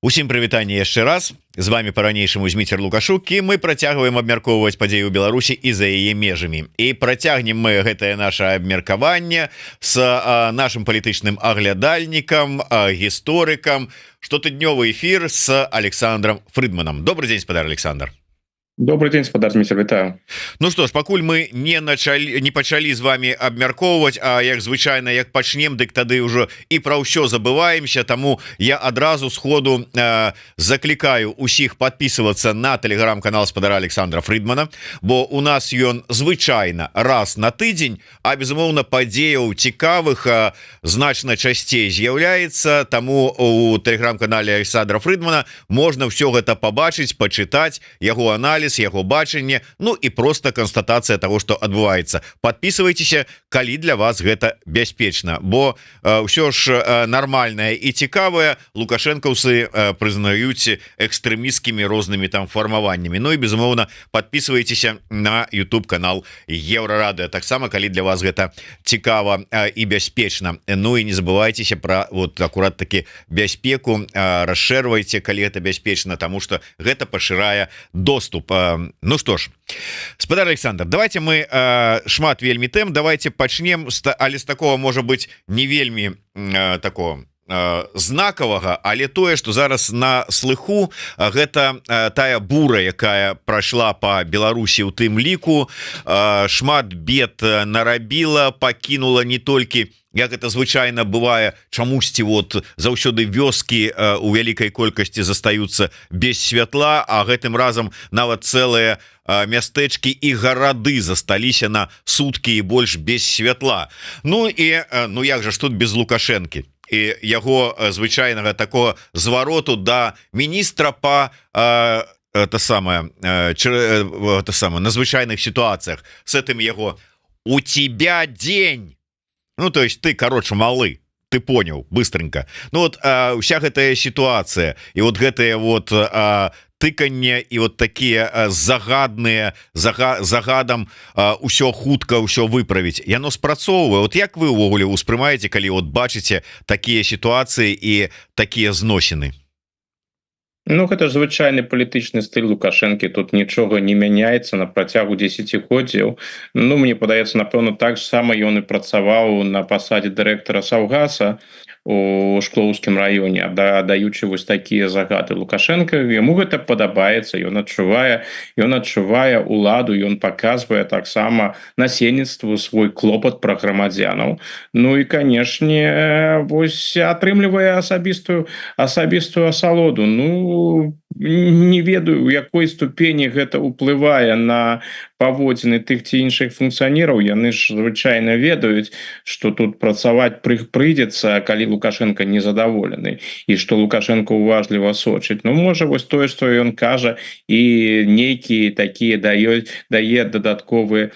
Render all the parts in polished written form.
Усім прывітанне яшчэ раз, з вами по-ранейшаму Зміцер Лукашук, і мы працягваем абмяркоўваць падзеі ў Беларусі і за яе межамі. І працягнем мы гэтае наше абмеркаванне з нашим палітычным аглядальнікам, гісторыкам, штотыднёвы эфір з Александром Фридманом. Добрый день, спадар Александр. Добрый день, спадар Зміцер, вітаю. Ну что ж, пакуль мы не пачалі з вами абмяркоўваць, а як звычайна, як пачнем, дык тады ўжо і пра ўсё забываемся, таму я адразу сходу заклікаю усіх подписываться на телеграм-канал спадара Александра Фридмана, бо у нас ён звычайна раз на тыдзень, а безумоўна падзеяў цікавых значна часцей з'яўляецца, таму у телеграм-канале Александра Фридмана можна ўсё гэта пабачыць, пачытаць яго анализ, яго бачанне, ну і просто констатацыя того, что адбываецца. Подписывайтеся, калі для вас гэта бяспечна, бо ўсё ж нармальнае і цікавае лукашэнкаўцы прызнаюць экстрэмісцкімі рознымі там фармаваннямі. Ну і безумоўна подписывайтеся на YouTube канал Еўрарадыё, таксама калі для вас гэта цікава і бяспечна. Ну і не забывайтеся про вот акурат таки бяспеку, расшэрвайце, калі гэта бяспечна, тому что гэта пашырае доступ. Ну что ж, спадар Александр, давайте мы шмат вельмі тэм, давайте пачнем, але з такого можа быть не вельмі такого знакавага, але тое, что зараз на слыху, гэта тая бура, якая прайшла по Беларусі, у тым ліку шмат бед нарабіла, пакінула не толькі, як это звычайна бывае, чамусьці вот заўсёды вёскі у вялікай колькасці застаюцца без святла, а гэтым разам нават цэлыя мястэчкі і гарады засталіся на суткі і больш без святла. Ну і ну як жа ж тут без Лукашэнкі і яго звычайнага такого звароту да міністра па на звычайных ситуациях с этим его «у тебя день». Ну, то есть ты, короче, малы, ты понял, быстренько. Ну, вот вся гэтая ситуация, и вот гэтые вот тыканне, и вот такие загадные, загадам усё хутка, усё выправить. И оно спрацоўвае. Вот як вы увогуле успрымаеце, калі вот бачыце такие ситуации и такие зносіны? Ну, гэта ж звычайны палітычны стыль Лукашэнкі, тут нічога не мяняецца на працягу дзесяцігоддзяў. Ну, мне падаецца, напэўна, так сама ён і працаваў на пасадзе дырэктара Саўгаса у Шклоўскім раёне, даючы вось такія загады Лукашэнка. Яму гэта падабаецца, ён адчувае ўладу, ён паказвае таксама насельніцтву свой клопат пра грамадзянаў. Ну і, канешне, вось атрымлівае асабістую асалоду. Ну, не ведаю, у якой ступені гэта ўплывае на паводзіны тых ці іншых функцыянераў. Яны ж звычайна ведаюць, што тут працаваць прыйдзецца, калі Лукашенко незадаволены, і што Лукашенко уважліва сочыць. Ну, можа, вось тое, што ён кажа, і нейкія такія дае дадатковыя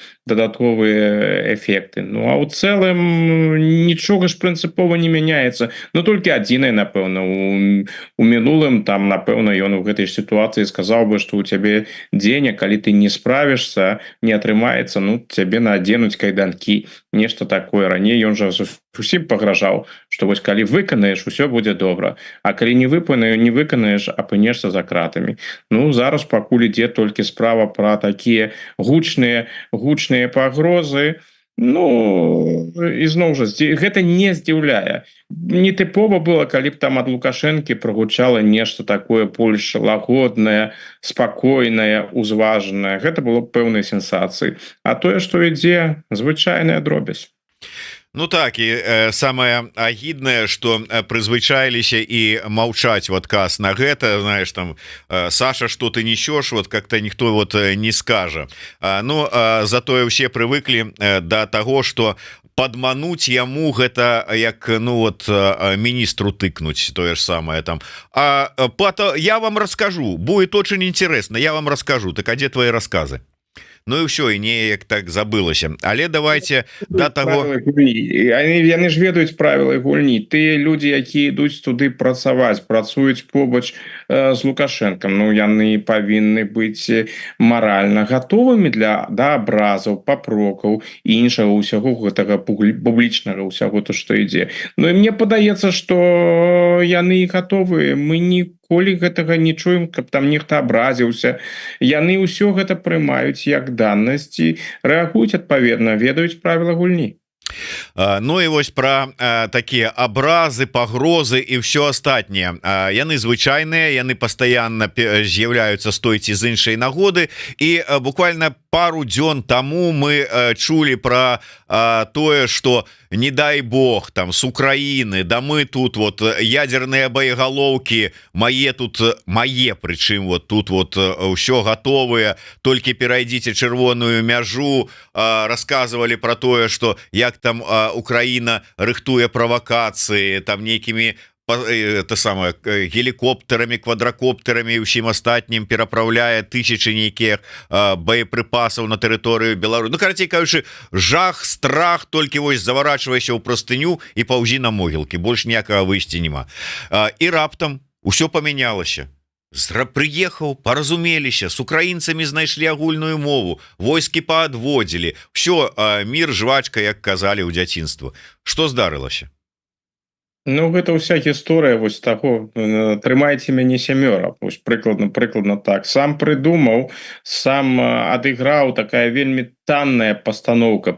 эфекты. Ну, а ў цэлым нічога ж прынцыпова не мяняецца. Ну, толькі адзінае, напэўна, у мінулым, там, напэўна, ён у гэтай сітуацыі сказаў бы, што ў цябе дзень, а калі ты не справішся, не атрымаецца, ну, цябе надзенуць кайданкі, нешта такое. Раней ён жа усім пагражаў, што вось калі выканаеш, усё будзе добра, а калі не выканаеш, апынешся за кратамі. Ну, зараз пакуль ідзе толькі справа пра такія гучныя пагрозы. Ну, ізноў жа, гэта не здзіўляе. Нетыпова было, калі б там ад Лукашэнкі прагучала нешта такое больш лагоднае, спакойнае, узважанае. Гэта было б пэўнай сенсацыі. А тое, што ідзе, звычайная дробязь. Ну так, і самае агіднае, што прызвычаіліся і маўчаць в адказ на гэта, знаешь, там, Саша, что ты несешь, вот как-то ніхто вот не скажа. Ну, затое ўсе прывыклі да таго, што падмануць яму гэта як, ну вот, міністру тыкнуць, тое ж самае там. Я вам расскажу, будет очень интересно, я вам расскажу. Так а дзе твои рассказы? Ну і ўсё, і неяк так забылася. Але давайте да таго... Яны ж ведаюць правілы гульні. Тыя людзі, якія ідуць туды працаваць, працуюць побач з Лукашэнкам, ну, яны павінны быць маральна гатовымі да абразаў, папрокаў і іншага ўсяго гэтага публічнага ўсяго, то, што ідзе. Ну і мне падаецца, што яны гатовыя. Мы ніколі гэтага не чуем, каб там нехта абразіўся. Яны ўсё гэта прымаюць як даннасці, рэагуюць адпаведна, ведаюць правіла гульні. Ну і вось про такія абразы, пагрозы і все астатняе. Яны звычайныя, яны пастаянна з'яўляюцца з той ці з іншай нагоды. І буквально пару дзён таму мы чулі про тое, что не дай бог там с Украины, да мы тут вот ядерные боеголовки мае тут мае, прычым вот тут вот ўсё готовые, толькі перайдзіце чырвоную мяжу. Рассказывали про тое, что як там Украина рыхтуе правокации там нейкімі это самое геликоптерами, квадрокоптерами і ўсім астатнім пераправляе тысячи нейкіх боепрыпасаў на тэрыторыю Беларусі. Ну, карацей кажучы, жах, страх, толькі вось заварачвайся ў прастыню і паўзі на могілкі, больш ніякага выйсця няма. І раптам усё памянялася. Прыехаў, паразумеліся, с украінцамі знайшлі агульную мову, войскі паадводзілі, все, мір, жвачка, як казалі ў дзяцінства. Што здарылася? Ну, гэта ўся гісторыя вось таго, трымайце мяне сямёра, вось прыкладна так. Сам прыдумаў, сам адыграў, такая вельмі танная пастаноўка.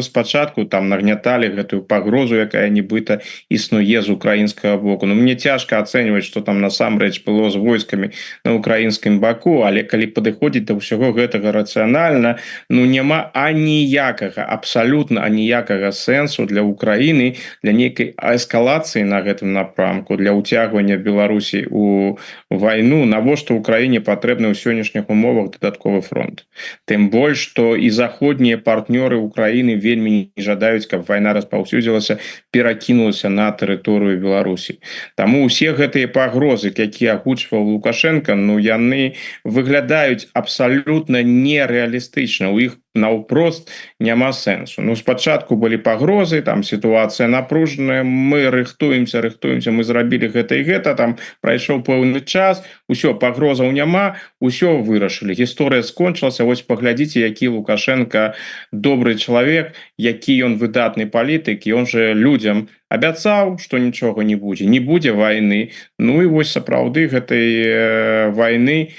Спачатку там нагняталі гэтую пагрозу, якая нібыта існуе з украінскага боку. Ну, мне цяжка ацэньваць, што там насамрэч было з войскамі на украінскім баку, але калі падыходзіць да ўсяго гэтага рацыянальна, ну, няма аніякага, абсалютна аніякага сэнсу для Украіны, для нейкай эскалацыі на гэтым напрамку, для ўцягвання Беларусі у вайну. Навошта Украіне патрэбны ў сённяшніх умовах дадатковы фронт? Тым больш, што і заходнія партнёры Украіны вельмі не жадаюць, каб вайна распаўсюдзілася, перакінулася на тэрыторыю Беларусі. Таму ўсе гэтыя пагрозы, якія агучваў Лукашенко, ну, яны выглядаюць абсалютна нерэалістычна. У іх наўпрост няма сэнсу. Ну, спачатку былі пагрозы, там сітуацыя напружаная, мы рыхтуемся, мы зрабілі гэта і гэта, там прайшоў пэўны час, усё, пагрозаў няма, усё вырашылі. Гісторыя скончылася, вось паглядзіце, які Лукашенко добры чалавек, які ён выдатны палітык, і ён жа людзям абяцаў, што нічога не будзе вайны. Ну і вось сапраўды гэтай вайны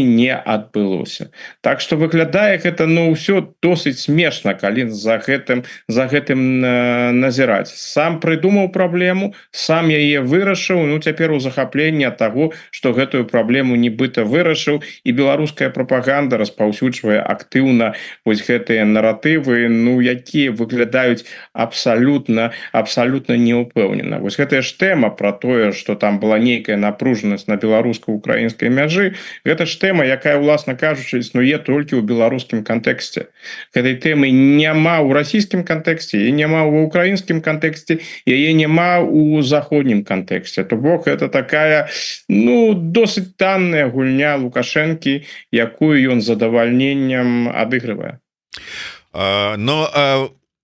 не адбылося. Так што выглядае гэта, ну, ўсё досыць смешна, калі за гэтым назіраць. Сам прыдумаў праблему, сам яе вырашыў, ну, цяпер у захапленні ад таго, што гэтую праблему нібыта вырашыў, і беларуская прапаганда распаўсюджвае актыўна вось гэтыя наратывы, ну, якія выглядаюць абсалютна неўпэўнена. Вось гэтая ж тэма пра тое, што там была нейкая напружанасць на беларуска-украінскай мяжы, гэта ж тэма, якая, уласна кажучы, існуе толькі ў беларускім кантэксце. Гэтай тэмы няма ў расійскім кантэксце, і няма ў украінскім кантэксце, яе няма ў заходнім кантэксце. То бок гэта такая, ну, досыць танная гульня Лукашэнкі, якую ён з задавальненнем адыгрывае.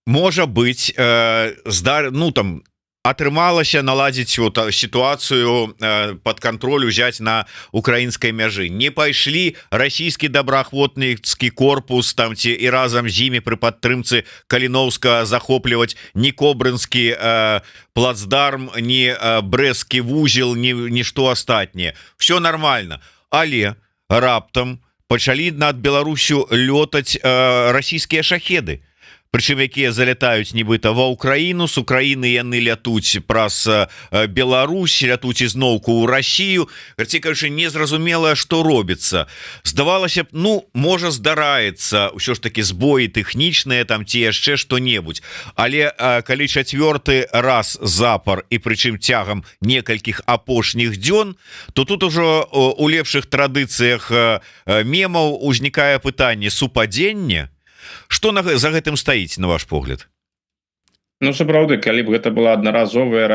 Можа быць, ну там атрымалася наладзіць вот сітуацыю под контроль узяць на украінскай мяжы. Не пайшлі расійскі добраахвотніцкі корпус там ці і разам з імі пры падтрымцы Каліноўска захопліваць ні Кобрынскі плацдарм, ні Брэсцкі вузел, нішто астатняе. Все нормально. Але раптам пачалі над Беларусю лётаць расійскія шахеды. Прычым якія залятаюць нібыта ва Украіну, з Украіны яны лятуць праз Беларусь, лятуць ізноўку ў Расію. Кажучы, незразумела, што робіцца. Здавалася б, ну, можа здараецца ўсё ж такі збоі тэхнічныя там ці яшчэ што-небудзь. Але калі чацвёрты раз запар, і прычым цягам некалькіх апошніх дзён, то тут ужо у лепшых традыцыях мемаў узнікае пытанне супадзення. Што за гэтым стаіць, на ваш погляд? Ну, сапраўды, калі б гэта была аднаразовая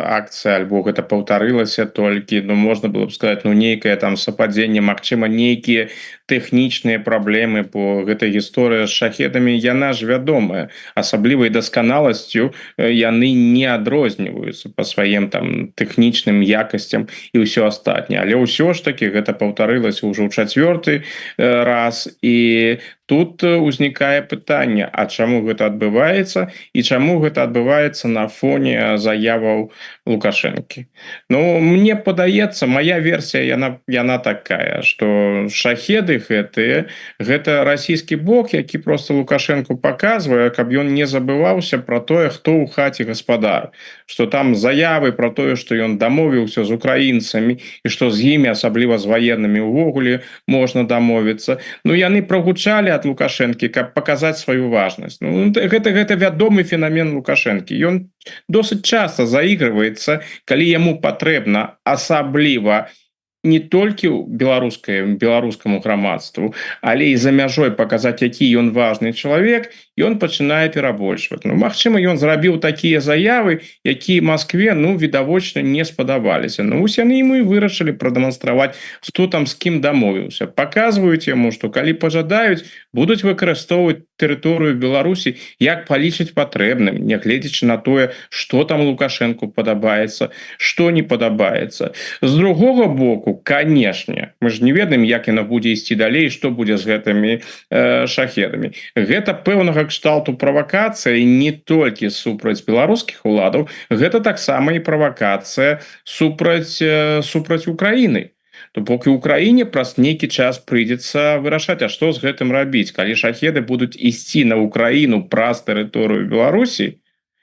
акцыя, альбо гэта паўтарылася толькі, ну, можна было б сказаць, ну, нейкае там супадзенне, магчыма, нейкія тэхнічныя праблемы, бо гэта гісторыя з шахедамі, яна ж вядомая. Асаблівай дасканаласцю яны не адрозніваюцца па сваім там тэхнічным якасцям і ўсё астатняе. Але ўсё ж такі гэта паўтарылася ўжо ў чацвёрты раз, і тут узнікае пытанне, а чаму гэта адбываецца і чаму гэта адбываецца на фоне заяваў Лукашэнкі. Ну мне падаецца, моя версія яна такая, што шахеды гэта расійскі бок, які просто Лукашенко показвае, каб ён не забываўся про тое, хто ў хаце гаспадар, что там заявы про тое, што ён дамовіўся з украінцамі і што з імі, асабліва з ваеннымі увогуле можна дамовіцца. Ну яны прогучалі ад Лукашэнкі, каб показаць сваю важнасць. Ну, гэта вядомы феномен Лукашэнкі. Ён досыць часто заігрываецца, калі яму патрэбна, асабліва не толькі беларускаму грамадству, але і за мяжой показаць, які ён важны чалавек, ён пачынае перабольшваць. Ну, магчыма, ён зрабіў такія заявы, якія Маскве, ну, відавочна не спадабаліся. Ну, вось яны ему і вырашылі прадэманстраваць, хто там з кім дамовіўся. Паказваюць яму, што калі пажадаюць, будуць выкарыстоўваць тэрыторыю Беларусі, як палічыць патрэбным, нягледзячы на тое, што там Лукашэнку падабаецца, што не падабаецца. З другога боку, канешне, мы ж не ведаем, як яна будзе ісці далей, што будзе з гэтымі шахедамі. Гэта пэўнага кшталту правакацыя не толькі супраць беларускіх уладаў, гэта таксама і правакацыя супраць Украіны. То бок і Украіне праз нейкі час прыйдзецца вырашаць, а што з гэтым рабіць, калі шахеды будуць ісці на Украіну праз тэрыторыю Беларусі,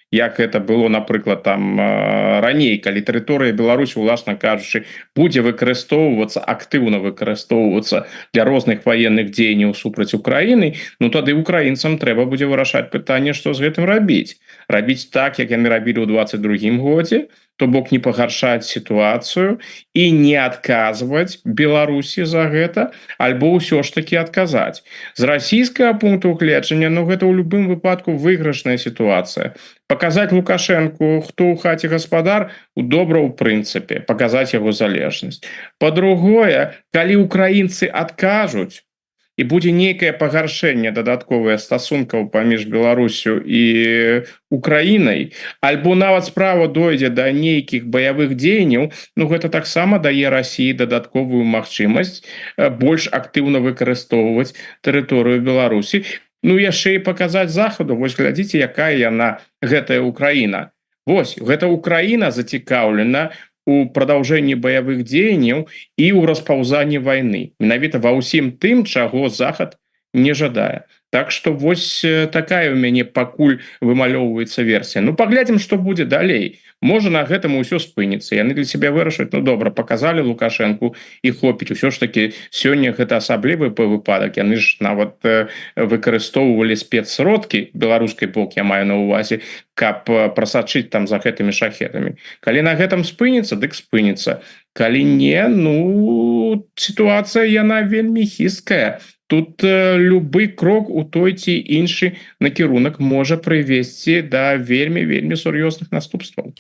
як гэта было, напрыклад, там раней, калі тэрыторыя Беларусі, уласна кажучы, будзе выкарыстоўвацца, актыўна выкарыстоўвацца для розных ваенных дзеянняў супраць Украіны, ну тады украінцам трэба будзе вырашаць пытанне, што з гэтым рабіць. Рабіць так, як яны рабілі ў 22-м годзе, то бок не пагаршаць сітуацыю і не адказваць Беларусі за гэта, альбо ўсё ж таки адказаць. З расійскага пункту гледжання, ну гэта ў любым выпадку выйгрышная сітуацыя. Паказаць Лукашэнку, хто ў хаце гаспадар, добра ў прынцыпе, паказаць яго залежнасць. Па-другое, калі украінцы адкажуць, і будзе нейкае пагаршэнне дадатковае стасункаў паміж Беларусю і Украінай, альбо нават справа дойдзе да нейкіх баявых дзеянняў, ну гэта таксама дае Расіі дадатковую магчымасць больш актыўна выкарыстоўваць тэрыторыю Беларусі. Ну яшчэ і паказаць захаду, вось глядзіце, якая яна, гэтая Украіна. Вось, гэта Украіна зацікаўлена у прадаўжэнні баявых дзеянняў і ў распаўзанні вайны. Менавіта ва ўсім тым, чаго Захад не жадае. Так што вось такая ў мяне пакуль вымалёўваецца версія. Ну паглядзім, што будзе далей. Можа на гэтым усё спыніцца. Яны для сябе вырашаць, ну добра, паказалі Лукашэнку і хопіць. Усё ж таки сёння гэта асаблівы выпадак. Яны ж нават выкарыстоўвалі спецсродкі, беларускай бок я маю на ўвазе, каб прасачыць там за гэтымі шахедамі. Калі на гэтым спыніцца, дык спыніцца. Калі не, ну сітуацыя яна вельмі хісткая. Тут любы крок у той ці іншы накірунак можа прывесці да вельмі сур'ёзных наступстваў.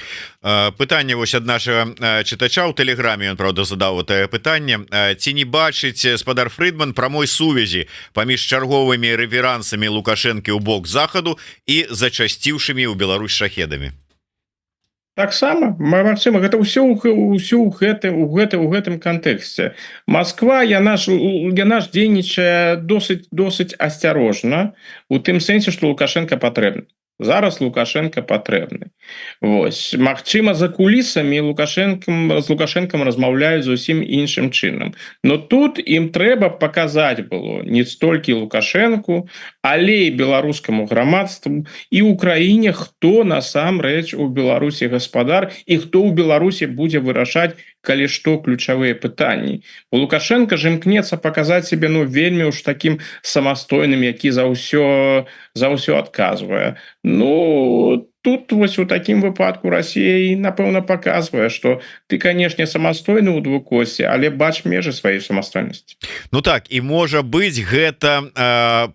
Пытанне вось ад нашага чытача ў тэлеграме, ён правда задаў тае пытанне, ці не бачыць спадар Фрыдман прамой сувязі паміж чарговымі рэверансамі Лукашэнкі ў бок захаду і зачасціўшымі ў Беларусь шахедамі? Таксама, магчыма, гэта ўсё ў гэтым кантэксце. Масква, яна ж дзейнічае досыць асцярожна, у тым сэнсе, што Лукашенко патрэбны. Зараз Лукашенко патрэбны. Вось. Магчыма, за кулісамі з Лукашенком размаўляюць зусім іншым чынам. Но тут ім трэба паказаць было не столькі Лукашенку, але і беларускаму грамадству і ўкраіне, хто насамрэч у Беларусі гаспадар і хто ў Беларусі будзе вырашаць, калі што ключавыя пытанні. У Лукашенко ж імкнецца паказаць себе вельмі уж таким самастойным, які за ўсё адказвае. Ну, тут вось у такім выпадку Расія, напэўна, паказвае, што ты, канешне, самастойны ў двукосе, але бач межы сваёй самастойнасці. Ну так, і можа быць, гэта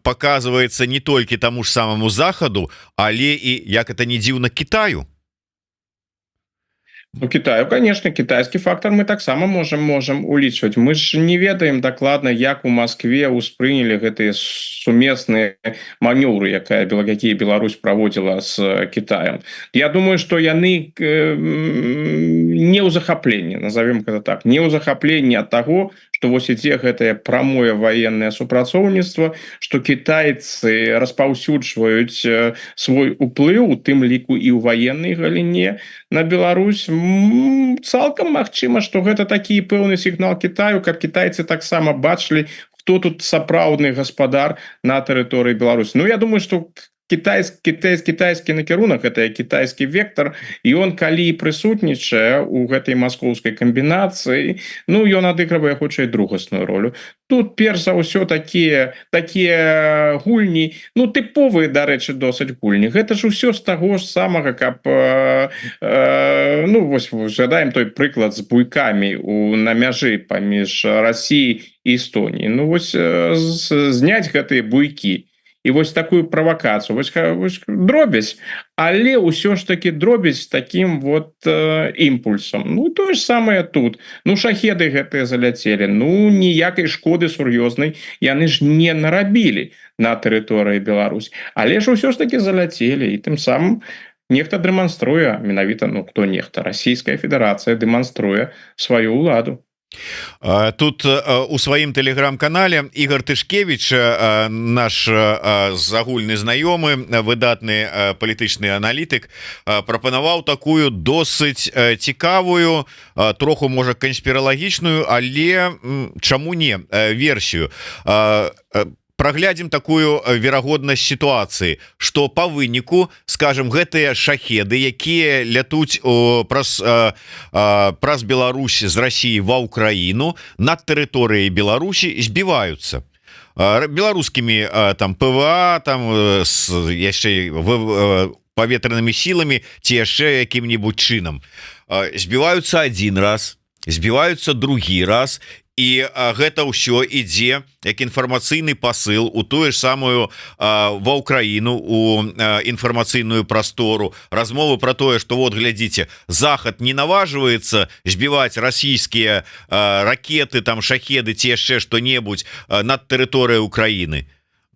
паказваецца не толькі таму ж самому Захаду, але і, як это не дзіўна, Кітаю. Ну, Китаю, конечно, китайский фактор мы таксама можем улічваць. Мы ж не ведаем дакладна, як у Москве ўспрынялі гэтыя сумесныя манёўры, якія Беларусь праводзіла з Китаем. Я думаю, што яны не ў захапленні, назовем гэта так, не ў захапленні ад таго, што вось ідзе гэтае прамое ваеннае супрацоўніцтва, што кітайцы распаўсюджваюць свой уплыў, у тым ліку і ў ваеннай галіне на Беларусь. Цалкам магчыма, што гэта такі пэўны сігнал Кітаю, каб кітайцы таксама бачылі, хто тут сапраўдны гаспадар на тэрыторыі Беларусі. Ну, я думаю, што кітайскі накірунак, гэта кітайскі вектор, і ён калі прысутнічае у гэтай маскоўскай камбінацыі, ну, ён адыгрывае хутчэй другасную ролю. Тут перш за ўсё такія гульні, ну, тыповыя, дарэчы, досыць гульні. Гэта ж усё з таго ж самага, каб ну, вось згадаем той прыклад з буйкамі на мяжы паміж Расіяй і Эстоніяй. Ну, вось зняць гэтыя буйкі і вось такую правакацыю, вось дробязь, але ўсё ж таки дробязь таким вот імпульсам. Ну, тое ж самае тут. Ну, шахеды гэтыя заляцелі, ну, ніякай шкоды сур'ёзнай яны ж не нарабілі на тэрыторыі Беларусь, але ж ўсё ж таки заляцелі, і тым самым нехта дэманструе, менавіта, ну, хто нехта, Расійская Федэрацыя дэманструе сваю ўладу. Тут у сваім тэлеграм-канале Ігор Тышкевіч, наш агульны знаёмы, выдатны палітычны аналітык, прапанаваў такую досыць цікавую, троху можа канспіралагічную, але чаму не версію. Праглядзім такую верагоднасць сітуацыі, што па выніку, скажем, гэтыя шахеды, якія лятуць праз Беларусь з Расіі ва Ўкраіну, над тэрыторыяй Беларусі збіваюцца беларускімі там ПВА, там яшчэ паветранымі сіламі ці яшчэ якім-небудзь чынам. Збіваюцца адзін раз, збіваюцца другі раз, і гэта ўсё ідзе як інфармацыйны пасыл у тую ж самую ва Ўкраіну, у інфармацыйную прастору, размовы про тое, што вот глядзіце, Захад не наважваецца збіваць расійскія ракеты, там шахеды ці яшчэ што-небудзь над тэрыторыяй Украіны.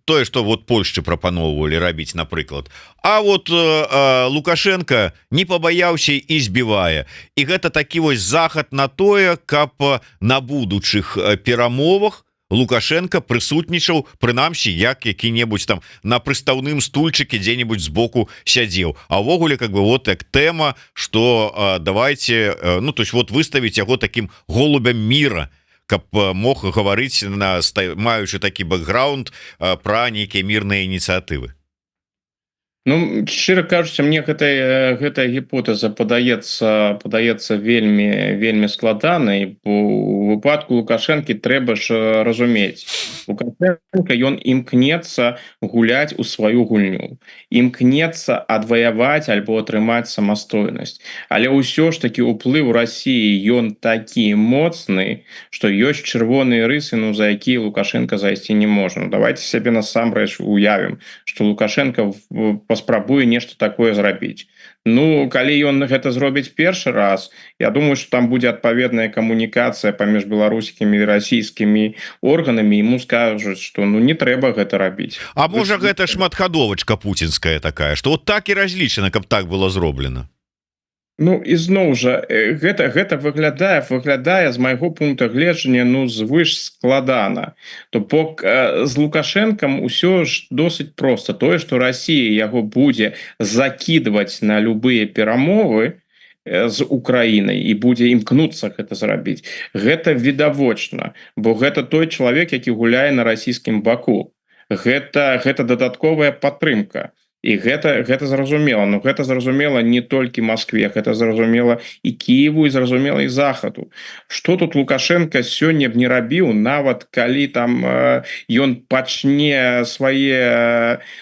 Тое, што вот Польшчы прапаноўвалі рабіць, напрыклад. А вот Лукашенко не пабаяўся і збівае. І гэта такі вось захад на тое, каб на будучых перамовах Лукашенко прысутнічаў, прынамсі, як які-небудзь там на прыстаўным стульчыке дзе-небудзь збоку сядзеў. А ўвогуле, как бы, вот як тэма, што давайте, ну, то есть вот выставіць яго таким голубям мира, каб мог гаварыць, маючы такі бэкграунд, пра нейкія мірныя ініцыятывы. Ну, шчыра кажучы, мне гэтая гіпотэза падаецца вельмі складанай, бо у выпадку Лукашэнкі трэба ж разумець. Лукашенко, ён імкнецца гуляць у сваю гульню, імкнецца адваяваць альбо атрымаць самастойнасць. Але ўсё ж такі ўплыў Расіі ён такі моцны, што ёсць чырвоныя рысы, ну, за якія Лукашенко зайсці не можа. Ну, давайте сябе насамрэч уявім, што Лукашенко паспрабуе нешта такое зрабіць. Ну, калі ён гэта зробіць першы раз, я думаю, што там будзе адпаведная камунікацыя паміж беларускімі і расійскімі органамі, ему скажуць, што ну не трэба гэта рабіць. А можа гэта шматхадовачка пуцінская такая, што вот так і разлічана, каб так было зроблена? Ну, і зноў жа, гэта выглядае з майго пункта гледжання, ну, звыш складана. То бок з Лукашэнкам усё ж досыць проста. Тое, што Расія яго будзе закідваць на любыя перамовы з Украінай і будзе імкнуцца гэта зрабіць, гэта відавочна, бо гэта той чалавек, які гуляе на расійскім баку. Гэта дадатковая падтрымка. І гэта зразумела, но гэта зразумела не толькі Маскве, гэта зразумела і Кіеву, і зразумела і Захаду. Што тут Лукашенко сёння б не рабіў, нават калі там ён пачне свае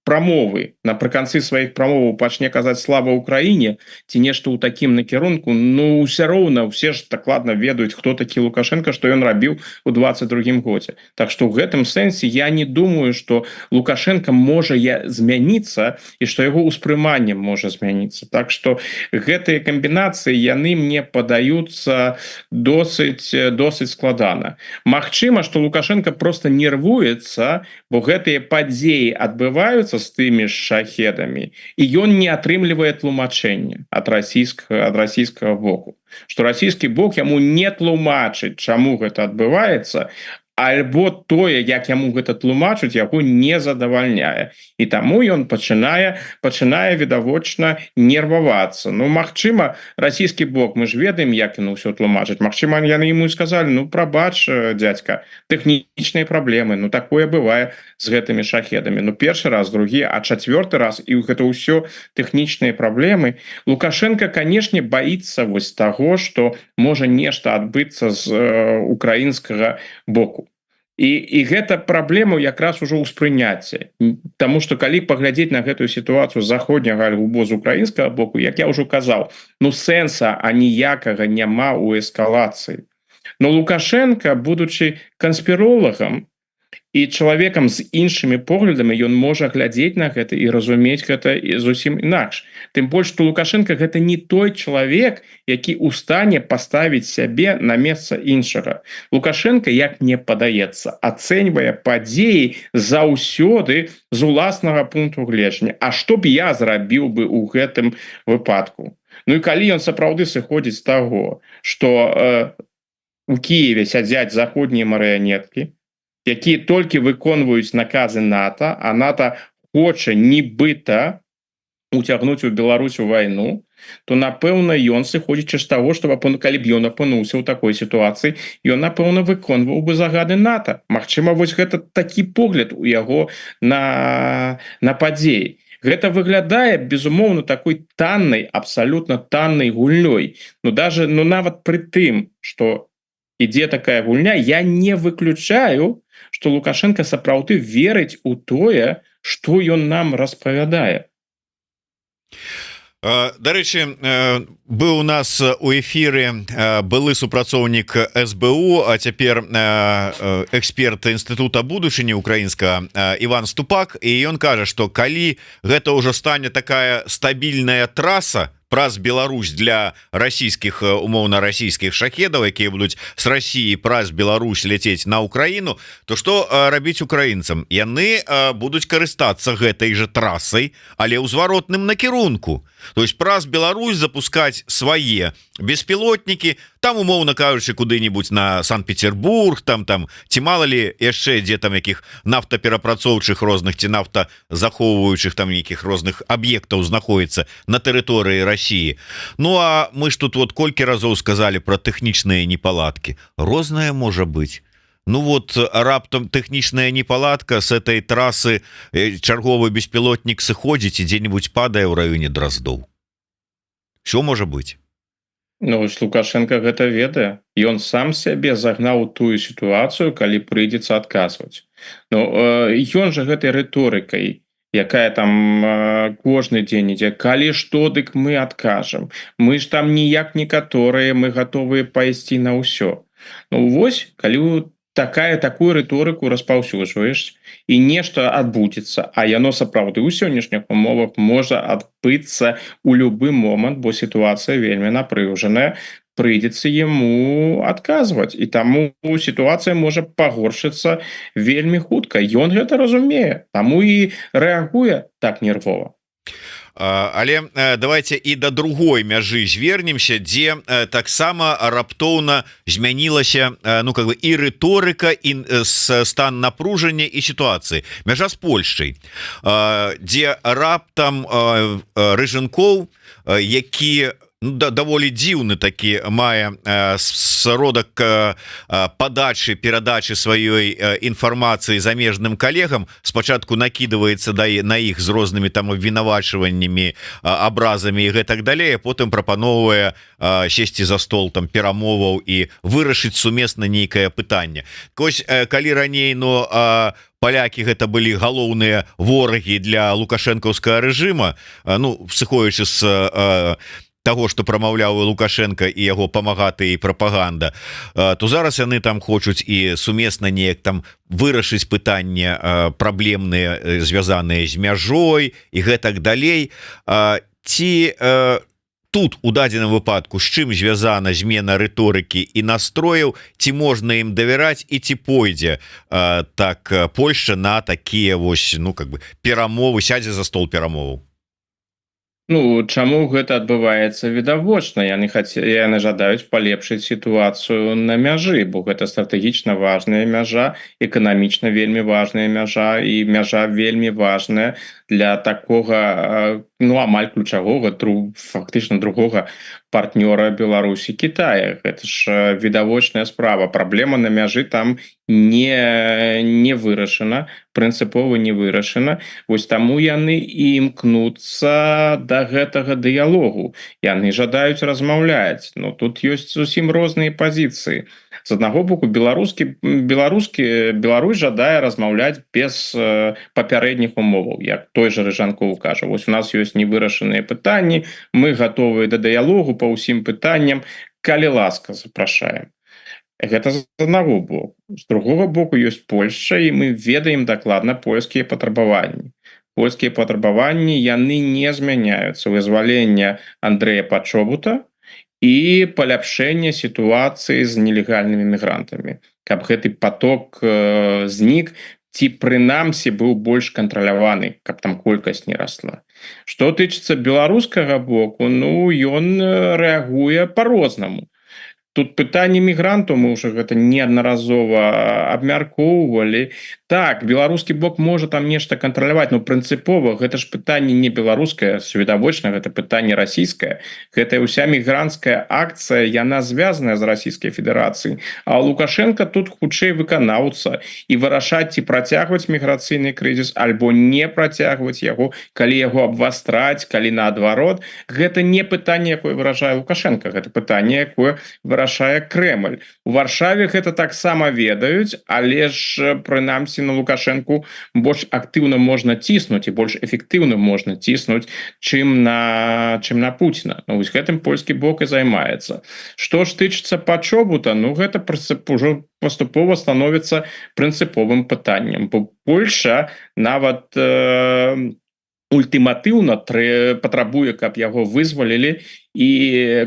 прамовы, напрыканцы сваіх прамоваў пачне казаць слава Украіне ці нешта ў такім накірунку, ну, ўсё роўна, усе ж дакладна ведаюць, хто такі Лукашенко, што ён рабіў у 22-м годзе. Так што ў гэтым сэнсе я не думаю, што Лукашенко можа змяніцца і што яго ўспрыманне можа змяніцца. Так што гэтыя камбінацыі, яны мне падаюцца досыць складана. Магчыма, што Лукашенко проста нервуецца, бо гэтыя падзеі адбываюцца адбываецца з тымі шахедамі, і ён не атрымлівае тлумачэння ад расійскага боку, што расійскі бок яму не тлумачыць, чаму гэта адбываецца, альбо тое, як яму гэта тлумачыць, яго не задавальняе. І таму ён пачынае відавочна нервавацца. Ну, магчыма, расійскі бок, мы ж ведаем, як ён ўсё тлумачыць. Магчыма, яны яму сказалі: ну, прабач, дзядзька, тэхнічныя праблемы, ну, такое бывае з гэтымі шахедамі. Ну, першы раз, другі, а чацвёрты раз, і гэта ўсё тэхнічныя праблемы. Лукашенко, канешне, баіцца вось таго, што можа нешта адбыцца з украінскага боку. І гэта праблема якраз ужо ўспрыняцця. Таму што калі паглядзець на гэтую сітуацыю з заходняга альбо з украінскага боку, як я ўжо казаў, ну сэнса аніякага няма ў эскалацыі. Но Лукашенко, будучы канспіролагам і чалавекам з іншымі поглядамі, ён можа глядзець на гэта і разумець гэта зусім інакш. Тым больш, што Лукашенко гэта не той чалавек, які ў стане паставіць сябе на месца іншага. Лукашенко, як мне падаецца, ацэньвае падзеі заўсёды з уласнага пункту гледжання. А што б я зрабіў бы ў гэтым выпадку? Ну і калі ён сапраўды сыходзіць з таго, што у Кіеве сядзяць заходнія марыянеткі, якія толькі выконваюць наказы НАТО, а НАТО хоча нібыта уцягнуць у Беларусь у вайну, то, напэўна, ён сыходзячы з таго, што калі б ён апынуўся ў такой сітуацыі, ён, напэўна, выконваў бы загады НАТО. Магчыма, вось гэта такі погляд у яго на падзеі. Гэта выглядае, безумоўна, такой таннай, абсалютна таннай гульнёй. Ну, нават пры тым, што ідзе такая гульня, я не выключаю, што Лукашенко сапраўды верыць у тое, што ён нам распавядае. Дарэчы, быў у нас у эфіры былы супрацоўнік СБУ, а цяпер эксперт Інстытута будучыні украінскага Іван Ступак, і ён кажа, што калі гэта ўжо стане такая стабільная траса праз Беларусь для расійскіх, умоўна расійскіх шахедаў, якія будуць з Расіі праз Беларусь ляцець на Украіну, то што рабіць украінцам? Яны будуць карыстацца гэтай жа трасай, але ў зваротным накірунку. То есть праз Беларусь запускаць свае беспілотнікі, там, умоўна кажучы, куды-нибудь на Санкт-Петербург, там, ці мала ли яшчэ дзе там якіх нафтаперапрацоўчых розных ці нафтазахоўваючых там нейкіх розных аб'ектаў знаходіцца на тэрыторыі Расіі. Ну а мы ж тут вот колькі разоў сказалі про тэхнічныя непаладкі. Рознае можа быць. Ну вот раптам тэхнічная непаладка с этой трасы, чарговы беспілотнік сыходзіць і дзе-нибудь падае ў раёне Дроздоў. Що можа быць? Ну, Лукашенко гэта ведае. Ён сам сябе загнаў у тую сітуацыю, калі прыйдзецца адказваць. Ну, ён жа гэтай рыторыкай, якая там кожны дзень ідзе, калі што, дык мы адкажам. Мы ж там ніяк некаторыя, мы гатовыя пайсці на ўсё. Ну, вось, калі такую рыторыку распаўсюджваеш і нешта адбудзецца, а яно сапраўды ў сённяшніх умовах можа адбыцца ў любы момант, бо сітуацыя вельмі напружаная, прыйдзецца яму адказваць. І таму сітуацыя можа пагоршыцца вельмі хутка. Ён гэта разумее, таму і рэагуе так нервова. Але давайте і да другой мяжы звернемся, дзе таксама раптоўна змянілася, ну как бы і рыторыка, і стан напружання і сітуацыі. Мяжа з Польшчай, дзе раптам Рыжынкоў, які даволі дзіўны такі мае сродак падачы, перадачы сваёй інфармацыі замежным калегам, спачатку накідваецца на іх з рознымі там абвінавачваннямі, абразамі і гэтак далей, а потым прапаноўвае сесці за стол там перамоваў і вырашыць сумесна нейкае пытанне. Вось калі раней, палякі гэта былі галоўныя ворагі для лукашэнкаўскага рэжыма, ну, сыходзячы з таго, што прамаўляў Лукашенко і яго памагаты і прапаганда, то зараз яны там хочуць і сумесна неяк там вырашыць пытанне праблемныя, звязаныя з мяжой і гэтак далей. Ці тут у дадзеным выпадку з чым звязана змена рыторыкі і настрояў, ці можна ім давяраць і ці пойдзе так Польшча на такія вось ну как бы перамовы, сядзе за стол перамоваў? Ну чаму гэта адбываецца відавочна, яны жадаюць палепшыць сітуацыю на мяжы, бо гэта стратэгічна важная мяжа, эканамічна вельмі важная мяжа і мяжа вельмі важная для такога ну амаль ключавога фактычна другога партнёра Беларусі Китая. Гэта ж відавочная справа. Праблема на мяжы там не вырашана, прынцыпова не вырашана. Вось таму яны імкнуцца да гэтага дыялогу. Яны жадаюць размаўляць, но тут ёсць зусім розныя пазіцыі. З аднаго боку Беларусь жадае размаўляць без папярэдніх умоваў, як той жа Рыжанкоў кажа. Вось у нас ёсць невырашаныя пытанні, мы гатовыя да дыялогу па ўсім пытанням, калі ласка, запрашаем. Гэта з аднаго боку. З другога боку ёсць Польшча, і мы ведаем дакладна польскія патрабаванні. Польскія патрабаванні яны не змяняюцца. Вызвалення Андрэя Пачобута і паляпшэнне сітуацыі з нелегальнымі мігрантамі, каб гэты поток знік ці прынамсі быў больш кантраляваны, каб там колькасць не расла. Што тычыцца беларускага боку, ну ён рэагуе по-рознаму. Тут пытанне мігрантаў мы ўжо гэта неаднаразова абмяркоўвалі. Так, беларускі бок можа там нешта кантраляваць, но прынцыпова гэта ж пытанне не беларускае, відавочна, гэта пытанне расійскае. Гэта ўся мігранцкая акцыя, яна звязаная з Расійскай Федэрацыяй. А Лукашенко тут хутчэй выканаўца і вырашаць, ці працягваць міграцыйны крызіс альбо не працягваць яго, калі яго абвастраць, калі наадварот. Гэта не пытанне, якое выражае Лукашенко, гэта пытанне, якое вырашае Крэмль. У Варшаве гэта таксама ведаюць, але ж прынамсі на Лукашенку больш актыўна можна ціснуць і больш эфектыўна можна ціснуць, чым на Пуціна. Ну, вось гэтым польскі бок і займаецца. Што ж тычыцца Пачобута, ну гэта ўжо паступова становіцца прынцыповым пытаннем, бо Польша нават ультыматыўна патрабуе, каб яго вызвалілі і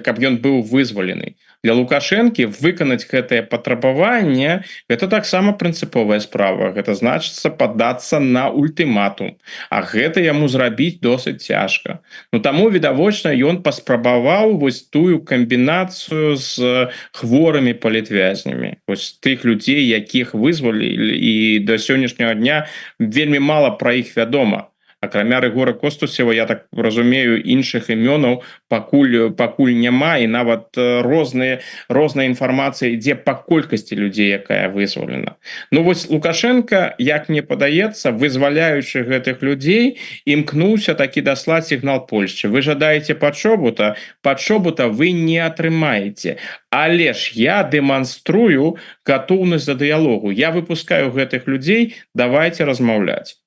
каб ён быў вызвалены. Для Лукашэнкі выканаць гэтае патрабаванне гэта таксама прынцыповая справа. Гэта значыцца паддацца на ультыматум. А гэта яму зрабіць досыць цяжка. Ну таму відавочна ён паспрабаваў вось тую камбінацыю з хворымі палітвязнямі. Вось тых людзей, якіх вызвалілі, і да сённяшняга дня вельмі мала пра іх вядома. Акрамя Рыгора Костусева, я так разумею, іншых імёнаў пакуль няма, і нават розная інфармацыя ідзе па колькасці людзей, якая вызвалена. Ну вось Лукашенко, як мне падаецца, вызваляючы гэтых людзей, імкнуўся такі даслаць сігнал Польшчы. Вы жадаеце Пачобута вы не атрымаеце. Але ж я дэманструю гатоўнасць да дыялогу. Я выпускаю гэтых людзей, давайте размаўляць.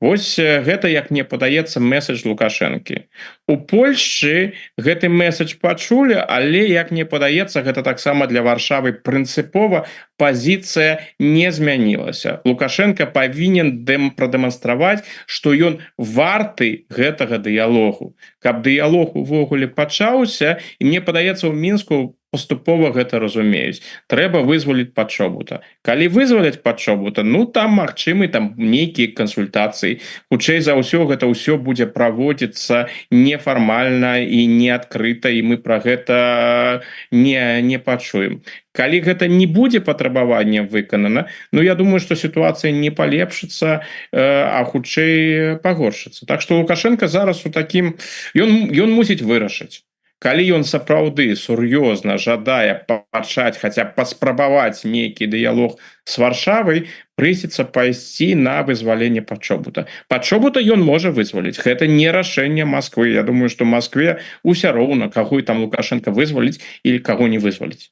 Вось гэта, як мне падаецца, месседж Лукашэнкі. У Польшчы гэты месседж пачулі, але, як мне падаецца, гэта таксама для Варшавы прынцыпова пазіцыя не змянілася. Лукашенко павінен прадэманстраваць, што ён варты гэтага дыялогу. Каб дыялог увогуле пачаўся, і мне падаецца, у Мінску паступова гэта разумеюць. Трэба вызваліць Пачобута. Калі вызваляць Пачобута, ну там магчымы там нейкія кансультацыі. Хутчэй за ўсё гэта ўсё будзе праводзіцца нефармальна і не адкрыта, і мы пра гэта не пачуем. Калі гэта не будзе патрабаванне выканана, ну я думаю, што сітуацыя не палепшыцца, а хутчэй пагоршыцца. Так што Лукашенко зараз у такім ён мусіць вырашыць. Калі ён сапраўды сур'ёзна жадае пачаць, хаця паспрабаваць нейкі дыялог з Варшавай, прыйдзецца пайсці на вызваленне Пачобута. Пачобута ён можа вызваліць. Гэта не рашэнне Масквы. Я думаю, што Маскве ўсё роўна, каго і там Лукашенко вызваліць или каго не вызваліць.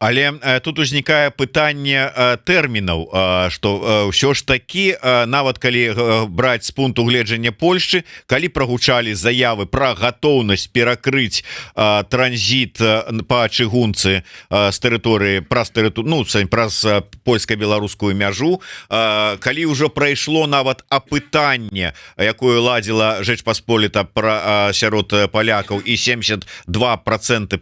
Але тут узнікае пытанне тэрмінаў, што ўсё ж такі нават калі браць з пункту гледжання Польшчы, калі прагучалі заявы пра гатоўнасць перакрыць транзіт па чыгунцы з тэрыторыі праз польска-беларускую мяжу, калі ўжо прайшло нават апытанне, якое ладзіла Жэч Пасполіта сярод палякаў, і 72%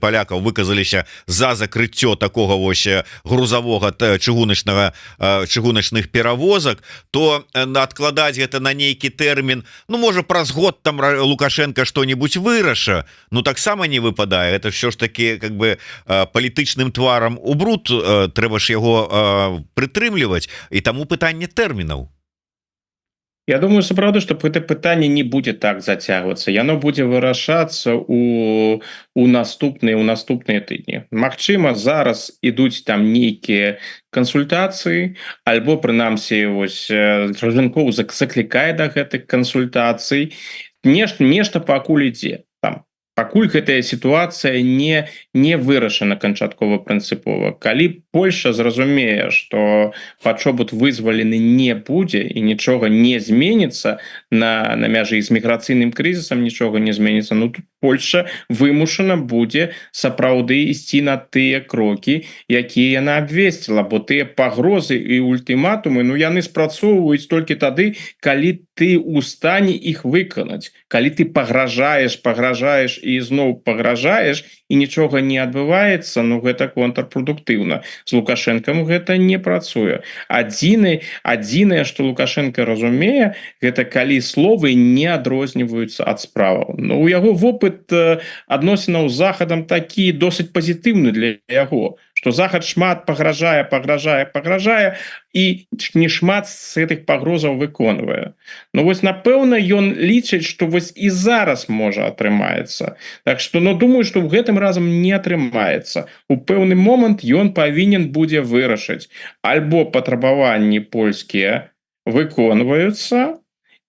палякаў выказаліся за закрыццё такого вось грузавога чыгуначных перавозак, то адкладаць гэта на нейкі тэрмін, ну можа праз год там Лукашенко что-нибудь выраша, ну таксама не выпадае. Это все ж таки как бы палітычным тварам у бруд, трэба ж яго прытрымліваць, і таму пытанне тэрмінаў. Я думаю, сапраўды, што гэта пытанне не будзе так зацягвацца. Яно будзе вырашацца у наступныя тыдні. Магчыма, зараз ідуць там нейкія кансультацыі, альбо прынамсі вось Разумкоў заклікае да гэтых кансультацый. Нешта пакуль ідзе там. Пакуль гэтая сітуацыя не вырашана канчаткова прынцыпова. Калі Польша зразумее, што пачобут вызвалены не будзе і нічога не зменіцца на мяжы з міграцыйным крызісам, нічога не зменіцца, ну тут Польша вымушана будзе сапраўды ісці на тыя крокі, якія яна абвесціла, бо тыя пагрозы і ультыматумы, ну яны спрацоўваюць толькі тады, калі ты ў стане іх выканаць. Калі ты пагражаеш і зноў пагражаеш і нічога не адбываецца, ну гэта контрпрадуктыўна. З Лукашэнкам гэта не працуе. Адзінае, што Лукашенко разумее, гэта калі словы не адрозніваюцца ад справаў. Ну у яго вопыт адносінаў з Захадам такі досыць пазітыўны для яго, што Захад шмат пагражае і не шмат з гэтых пагрозаў выконвае. Ну вось напэўна ён лічыць, што вось і зараз можа атрымаецца. Так што, ну думаю, што ў гэтым разам не атрымаецца. У пэўны момант ён павінен будзе вырашыць, альбо патрабаванні польскія выконваюцца,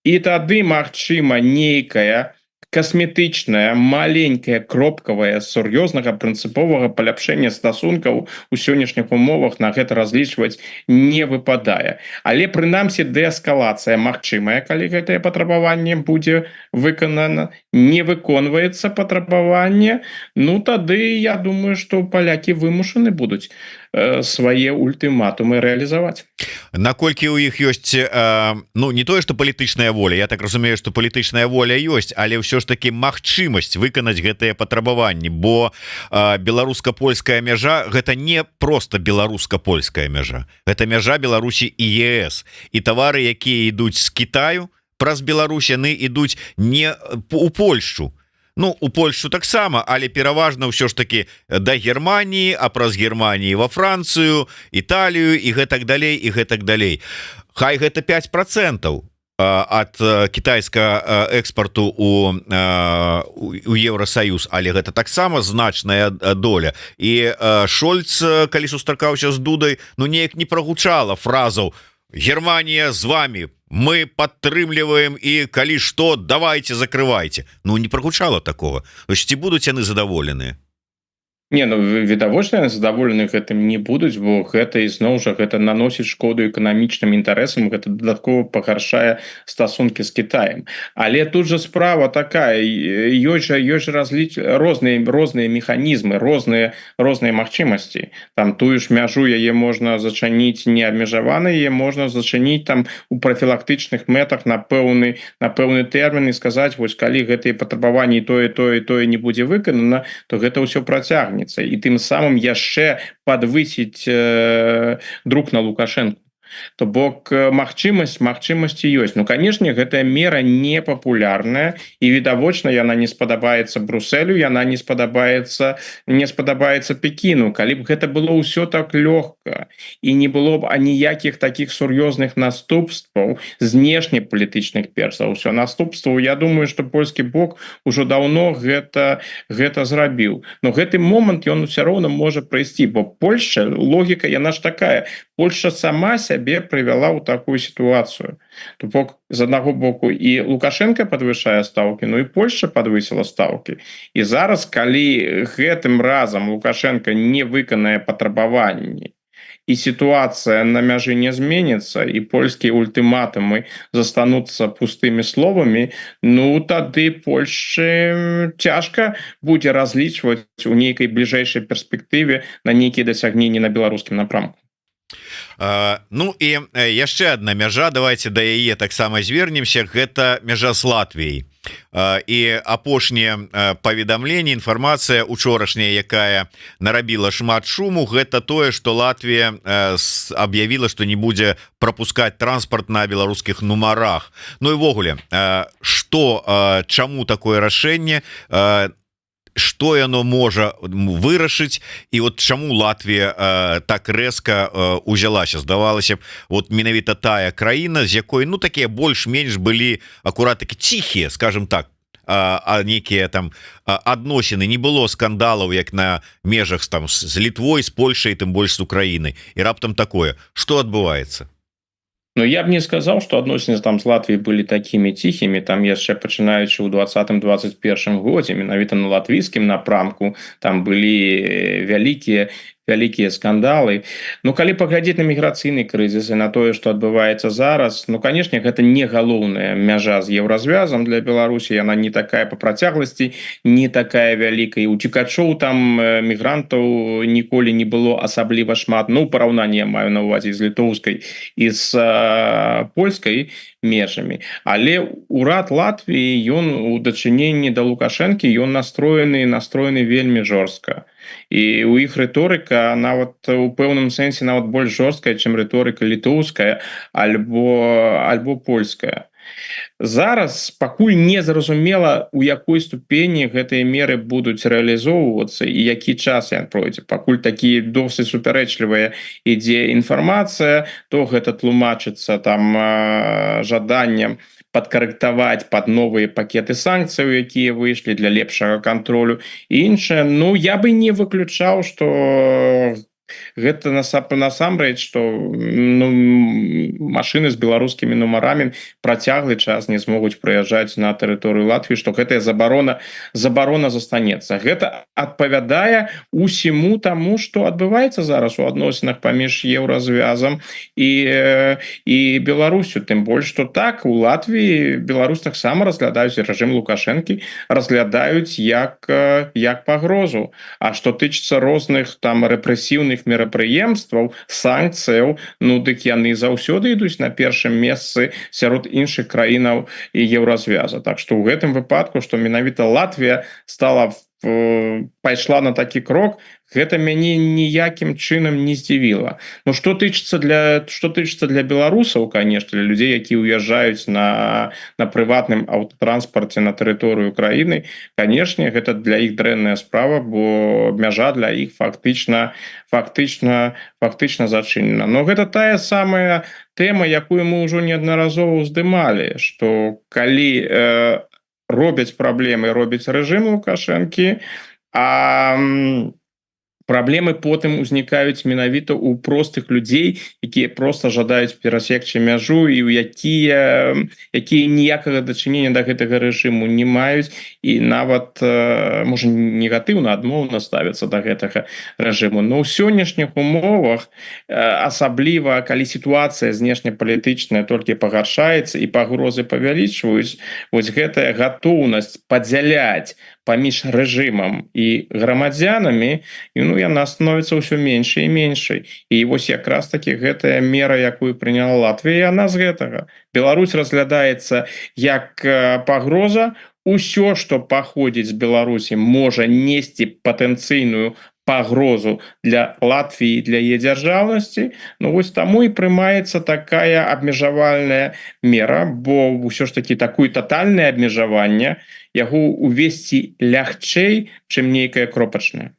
і тады магчыма нейкая касметычная, маленькая, кропкавая, сур'ёзнага прынцыповага паляпшэння стасункаў у сённяшніх умовах на гэта разлічваць не выпадае. Але прынамсі дээскалацыя магчымая, калі гэтае патрабаванне будзе выканана. Не выконваецца патрабаванне, ну тады я думаю, што палякі вымушаны будуць свае ультыматумы рэалізаваць. Наколькі ў іх ёсць ну не тое што палітычная воля, я так разумею, што палітычная воля ёсць, але ўсё ж таки магчымасць выканаць гэтыя патрабаванні, бо беларуска-польская мяжа гэта не просто беларуска-польская мяжа, гэта мяжа Беларусі і ЕС, і тавары, якія ідуць з Китаю праз Беларусь, яны ідуць не у Польшчу. Ну у Польшу таксама, але пераважна ўсё ж таки да Германії, а праз Германії во Францыю, Італію і гэтак далей. Хай гэта 5% ад кітайскага экспарту у Еўрасаюз, але гэта таксама значная доля. І Шольц, калі сустракаўся з Дудай, ну неяк не прагучала фразаў «Германія з вами, мы падтрымліваем і калі што, давайте закрывайте». Ну не прагучала такого. Ці будуць яны задаволеныя? Не, ну відавочна задаволены гэтым не будуць, бо гэта ізноў жа гэта наносіць шкоду эканамічным інтарэсам, гэта дадаткова пагаршае стасункі з Кітаем. Але тут жа справа такая, ёсць жа розныя механізмы, розныя магчымасці. Там тую ж мяжу яе можна зачыніць неабмежавана, яе можна зачыніць там у прафілактычных мэтах на пэўны тэрмін і сказаць, вось калі гэтыя патрабаванні тое не будзе выканана, то гэта ўсё працягне. І тым самым яшчэ падвысіць друк на Лукашенко. То бок магчымасці ёсць. Ну, канешне, гэтая мера непапулярная і відавочна яна не спадабаецца Брусэлю, яна не спадабаецца Пекіну. Калі б гэта было ўсё так лёгка хутка і не было б аніякіх таких сур'ёзных наступстваў знешнепалітычных, перш за ўсё наступстваў. Я думаю, што польскі бок ужо даўно гэта зрабіў, но гэты момант ён усё роўна можа прыйсці, бо Польша, логіка яна ж такая, Польша сама сябе прывяла ў такую сітуацыю. То бок з аднаго боку і Лукашенко падвышае стаўкі, ну і Польша падвысіла стаўкі. І зараз, калі гэтым разам Лукашенко не выканае патрабаванні і сітуацыя на мяжы не зменіцца, і польскія ультыматумы застануцца пустымі словамі, ну тады Польшчы цяжка будзе разлічваць у нейкай бліжэйшай перспектыве на нейкія дасягненні на беларускім напрамку. Ну і яшчэ одна мяжа, давайте да яе таксама звернемся, гэта мяжа з Латвіяй. І апошняе паведамленне, інфармацыя учорашняя, якая нарабіла шмат шуму, гэта тое, што Латвія аб'явіла, што не будзе прапускаць транспарт на беларускіх нумарах. Ну і ввогуле, чаму такое рашэнне, что яно можа вырашыць, і вот чаму Латвія так рэзка узялася? Здавалася б, вот менавіта тая краіна, з якой ну такія больш-менш былі акурат такі ціхія, скажем так, а нейкія там адносіны, не было скандалаў як на межах там з Літвой, з Польшай, тым больш з Украінай, і раптам такое. Што адбываецца? Ну, я б не сказаў, што адносіны там з Латвіяй былі такімі ціхімі, там яшчэ пачынаючы ў 2020-2021 годзе, менавіта на латвійскім напрамку, там былі вялікія скандалы. Ну, калі паглядзець на міграцыйны крызіс і на тое, што адбываецца зараз, ну, канешне, гэта не галоўная мяжа з еўразвязам для Беларусі, яна не такая па працягласці, не такая вялікая. Уцекачоў там мігрантаў ніколі не было асабліва шмат, ну, параўнанне я маю на ўвазе з літоўскай і з польскай межамі. Але ўрад Латвіі, ён у дачыненні да Лукашэнкі, ён настроены вельмі жорстка. І у іх рыторыка нават у пэўным сэнсе нават больш жорсткая, чым рыторыка літоўская альбо польская. Зараз пакуль не зразумела, у якой ступені гэтыя меры будуць рэалізоўвацца і які час ён пройдзе. Пакуль такі досыць супярэчлівая ідзе інфармацыя, то гэта тлумачыцца там жаданнем падкарэктаваць пад новыя пакеты санкцыяў, якія выйшлі для лепшага кантролю і іншае. Ну, я бы не выключаў, што гэта насамрэч, што ну, машыны з беларускімі нумарамі працяглы час не змогуць прыязджаць на тэрыторыю Латвіі, што гэтая забарона застанецца. Гэта адпавядае усіму таму, што адбываецца зараз у адносінах паміж еўразвязам і Беларусю. Тым больш, што так, у Латвіі Беларусь таксама разглядаюць, рэжым Лукашэнкі разглядаюць як пагрозу. А што тычыцца розных там рэпрэсіўных мерапрыемстваў, санкцыяў, ну дык яны заўсёды ідуць на першым месцы сярод іншых краінаў і еўразвяза. Так што ў гэтым выпадку, што менавіта Латвія пайшла на такі крок, гэта мяне ніякім чынам не здзівіла. Ну, што тычыцца для беларусаў, конечно, для людзей, якія ўязджаюць на прыватным аўтотранспарце на тэрыторыю краіны, канешне, гэта для іх дрэнная справа, бо мяжа для іх фактычна зачынена. Но гэта тая самая тэма, якую мы ўжо неаднаразова ўздымалі, што калі робяць праблемы, робіць рэжым Лукашэнкі, а праблемы потым узнікаюць менавіта ў простых людзей, якія проста жадаюць перасекчы мяжу і якія ніякага дачынення да гэтага рэжыму не маюць і нават, можа, негатыўна, адмоўна ставяцца да гэтага рэжыму. Но ў сённяшніх умовах, асабліва калі сітуацыя знешнепалітычная толькі пагаршаецца і пагрозы павялічваюць, вось гэтая гатоўнасць падзяляць паміж рэжымам і грамадзянамі, ну, яна становіцца ўсё меншай і меншай. І вось якраз такі гэтая мера, якую прыняла Латвія, яна з гэтага. Беларусь разглядаецца як пагроза. Усё, што паходзіць з Беларусі, можа несці патэнцыйную пагрозу для Латвіі, для яе дзяржаўнасці. Ну, вось таму і прымаецца такая абмежавальная мера, бо ўсё ж такі такое татальнае абмежаванне яго увесці лягчэй, чым нейкае кропачнае.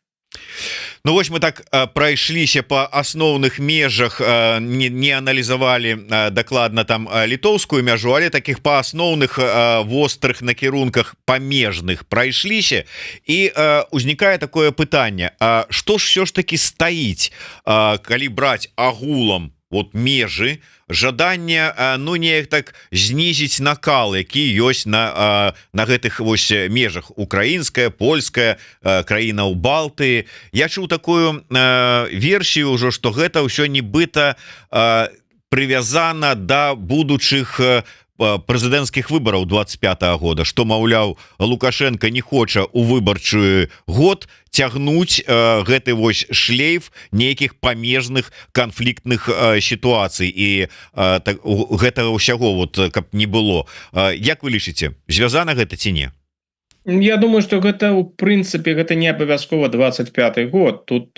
Ну вось мы так прайшліся по асноўных межах, не аналізавалі дакладна там літоўскую мяжу, але таких па асноўных вострых накірунках памежных прайшліся, і узнікае такое пытанне: што ж все ж таки стаіць, калі браць агулам вот межы, жаданне ну неяк так знізіць накал, які ёсць на гэтых вось межах: украінская, польская, краіна ў Балтыі. Я чуў такую версію ўжо, што гэта ўсё нібыта прывязана да будучых прэзідэнцкіх выбараў 25-го года, што, маўляў, Лукашенко не хоча у выбарчы год цягнуць гэты вось шлейф нейкіх памежных канфліктных сітуацый, і гэтага ўсяго вот каб не было. Як вы лічыце, звязана гэта ці не? Я думаю, что гэта у прынцыпе гэта не абавязкова 25 год. Тут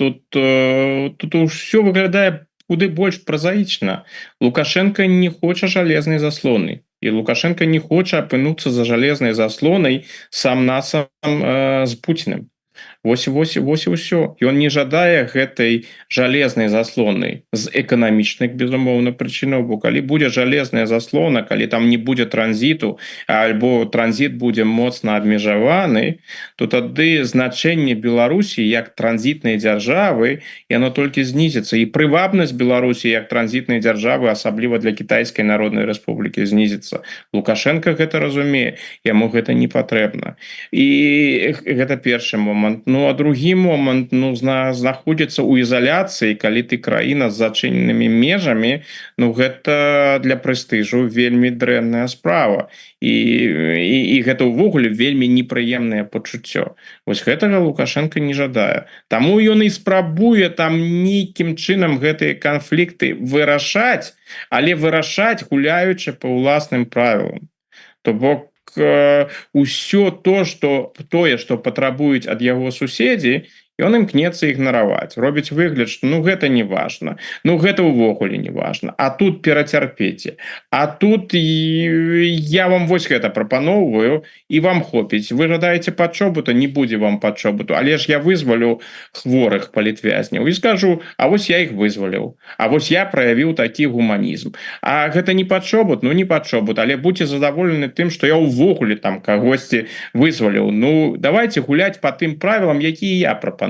все выглядае куды больш празаічна. Лукашенко не хоча жалезнай заслоны, і Лукашенко не хоча апынуцца за жалезнай заслонай сам-насам з Пуціным. Вось і ўсё. Ён не жадае гэтай жалезнай заслоны з эканамічных, безумоўна, прычынаў, бо калі будзе жалезная заслона, калі там не будзе транзіту, альбо транзіт будзе моцна абмежаваны, то тады значэнне Беларусі як транзітнай дзяржавы яно толькі знізіцца, і прывабнасць Беларусі як транзітнай дзяржавы, асабліва для Кітайскай Народнай Рэспублікі, знізіцца. Лукашенко гэта разумее, яму гэта не патрэбна. І гэта першы момант. Ну а другі момант, знаходзіцца ў ізаляцыі, калі ты краіна з зачыненымі межамі, гэта для прэстыжу вельмі дрэнная справа. І гэта ўвогуле вельмі непрыемнае пачуццё. Вось гэтага Лукашенко не жадае. Таму ён і спрабуе там нейкім чынам гэтыя канфлікты вырашаць, але вырашаць, гуляючы па ўласным правілам. То бок усё тое, што патрабуюць ад яго суседзі, ён імкнецца ігнараваць, робіць выгляд, што гэта не важна, гэта ўвогуле не важна, а тут перацярпеце, а тут я вам вось гэта прапаноўваю, і вам хопіць. Вы жадаеце падчобуту, не будзе вам падчобуту, але ж я вызвалю хворых палітвязняў і скажу: а вось я іх вызваліў, а вось я праявіў такі гуманізм. А гэта не падчобут, не падчобут, але будьце задаволены тым, што я ўвогуле там кагосьці вызваліў. Давайте гуляць па тым правілам, якія я прапаноўваю,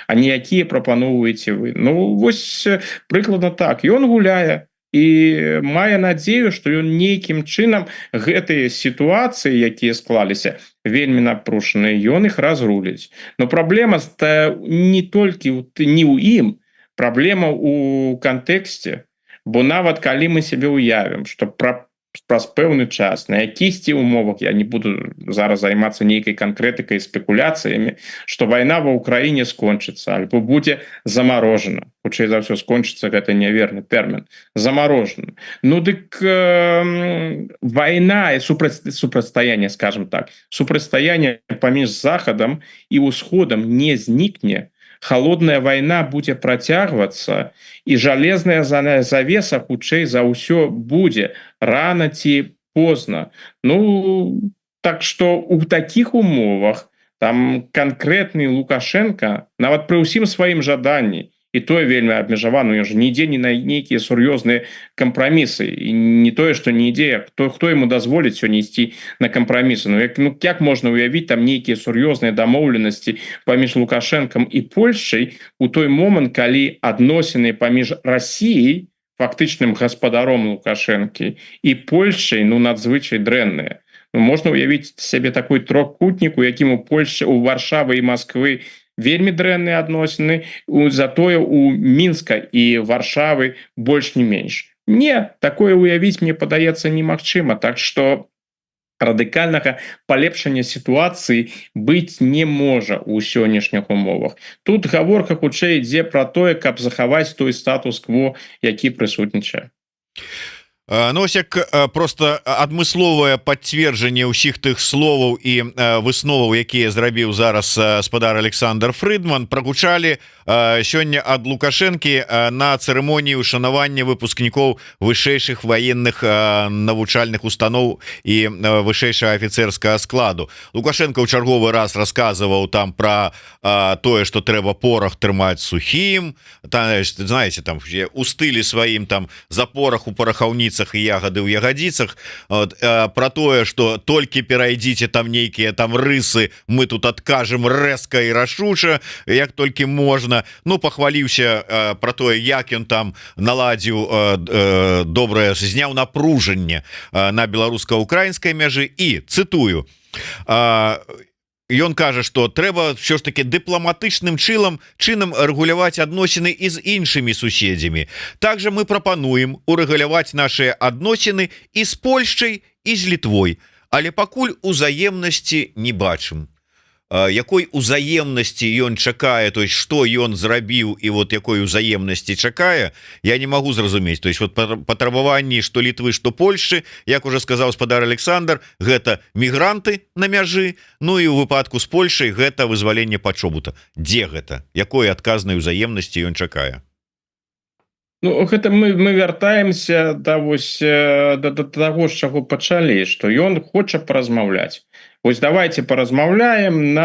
а не якія прапаноўваеце вы. Вось прыкладна так. Ён гуляе і мае надзею, што ён нейкім чынам гэтыя сітуацыі, якія склаліся, вельмі напрушаныя, ён іх разруліць. Но праблема не толькі не ў ім, праблема ў кантэксце, бо нават калі мы сябе ўявім, што праз пэўны час, на якісьці умовах, я не буду зараз займацца нейкай канкрэтыкай і спекуляцыямі, што вайна ва ўкраіне скончыцца, альбо будзе замарожана. Хутчэй за ўсё, скончыцца — гэта няверны тэрмін. Замарожана. Дык вайна і супрацьстаянне, скажем так, супрацьстаянне паміж Захадам і Усходам не знікне, холодная вайна будзе працягвацца, і жалезная завеса хутчэй за ўсё будзе рана ці позна. Так што ў такіх умовах там канкрэтны Лукашенко, нават пры ўсім сваім жаданні, і тое вельмі абмежавана, ён ж не ідзе ні на нейкія сур'ёзныя кампрамісы, і не тое, што не ідзе, хто яму дазволіць сёння ісці на кампрамісы. Як можна ўявіць там нейкія сур'ёзныя дамоўленасці паміж Лукашэнкам і Польшчай у той момант, калі адносіны паміж Расіяй, фактычным гаспадаром Лукашэнкі, і Польшчай надзвычай дрэнныя. Можна ўявіць сябе такой трохкутнік, у якім у Польшчы, у Варшавы і Масквы вельмі дрэнныя адносіны, затое у Мінска і Варшавы больш не менш. Не, такое ўявіць, мне падаецца, немагчыма. Так што радыкальнага палепшання сітуацыі быць не можа ў сённяшніх умовах. Тут гаворка хутчэй ідзе пра тое, каб захаваць той статус-кво, які прысутнічае. Носяк просто адмысловае пацверджанне ўсіх тых словаў і высноваў, якія зрабіў зараз гаспадар Александр Фрыдман, прагучалі сёння ад Лукашэнкі на цырымоніі ушанавання выпускнікоў вышэйшых ваенных навучальных устаноў і вышэйшага афіцэрскага складу. Лукашенко ў чарговы раз расказваў там пра тое, што трэба порах трымаць сухім, знаете, там у стылі сваім там за порах у парахаўніцах і ягады ў ягадзіцах, про тое, что толькі перайдзіце там нейкія там рысы, мы тут адкажем рэзка і рашуча, як толькі можна. Ну, пахваліўся про тое, як ён там наладзіў добрае, зняў напружанне на беларуска-украінскай мяжы і цытую, ён кажа, што трэба ўсё ж таки дыпламатычным чынам рэгуляваць адносіны і з іншымі суседзямі. Также мы прапануем урэгуляваць нашыя адносіны і з Польшчай, і з Літвой, але пакуль узаемнасці не бачым. Якой узаемнасці ён чакае, то есть што ён зрабіў і вот якой узаемнасці чакае, я не магу зразумець. То есть вот патрабаванні што Літвы, што Польшчы, як уже сказаў гаспадар Александр, гэта мігранты на мяжы, ну і ў выпадку з Польшай гэта вызваленне пачобута. Дзе гэта? Якой адказнай узаемнасці ён чакае? Ну, гэта мы вяртаемся да таго, з чаго пачалі, што ён хоча паразмаўляць. Вось давайте паразмаўляем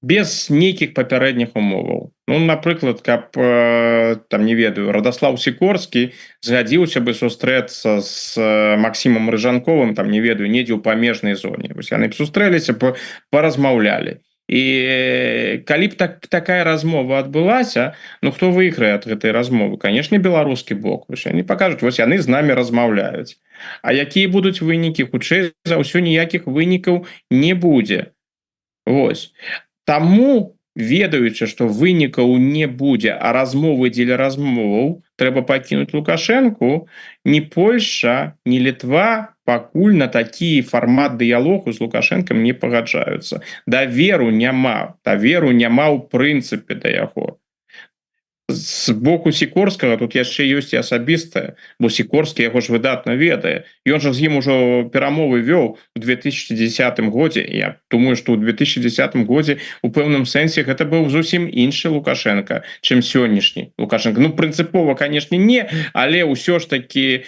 без нейкіх папярэдніх умоваў. Ну, напрыклад, каб там, не ведаю, Радослав Сікорскі згадзіўся бы сустрэцца з Максімам Рыжанковым, там, не ведаю, недзе ў памежнай зоне. Вось яны б сустрэліся, паразмаўлялі. І калі б такая размова адбылася, ну хто выйграе ад гэтай размовы? Канешне, беларускі бок. Яны пакажуць, вось яны з намі размаўляюць. А якія будуць вынікі? Хутчэй за ўсё ніякіх вынікаў не будзе. Вось. Таму, ведаючы, што вынікаў не будзе, а размовы дзеля размоваў трэба пакінуць Лукашэнку, ні Польшча, ні Літва пакуль на такі фармат дыялогу з Лукашэнкам не пагаджаюцца. Даверу няма ў прынцыпе да яго. З боку Сікорскага тут яшчэ ёсць і асабістае, бо Сікорскі яго ж выдатна ведае. Ён жа з ім ужо перамовы вёў у 2010 годзе. Я думаю, што ў 2010 годзе у пэўным сэнсе гэта быў зусім іншы Лукашенко, чым сённяшні Лукашенко. Ну, прынцыпова, канешне, не, але ўсё ж такі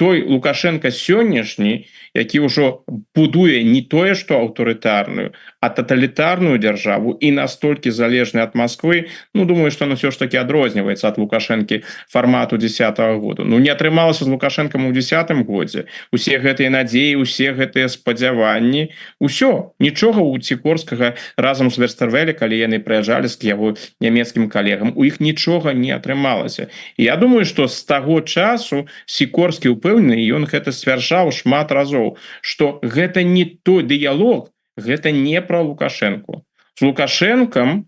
той Лукашенко сённяшні, які ўжо будуе не тое, што аўтарытарную, а таталітарную дзяржаву і настолькі залежны ад Москвы, ну, думаю, што он ўсё ж таки адрозніваецца ад Лукашэнкі фармату 10-го году. Ну, не атрымалася з Лукашэнкам у 10-м годзе. Усе гэтыя надзеі, усе гэтыя спадзяванні, усё, нічога у Сікорскага разам з Вестервеле, калі яны прыязджалі з яго нямецкім калегам, у іх нічога не атрымалася. І я думаю, што з таго часу Сікорскі упэўнены, ён гэта сцвярджаў шмат разоў, што гэта не той дыялог, гэта не пра Лукашэнку. З Лукашэнкам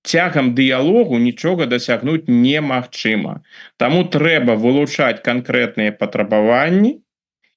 цягам дыялогу нічога дасягнуць немагчыма. Таму трэба вылучаць канкрэтныя патрабаванні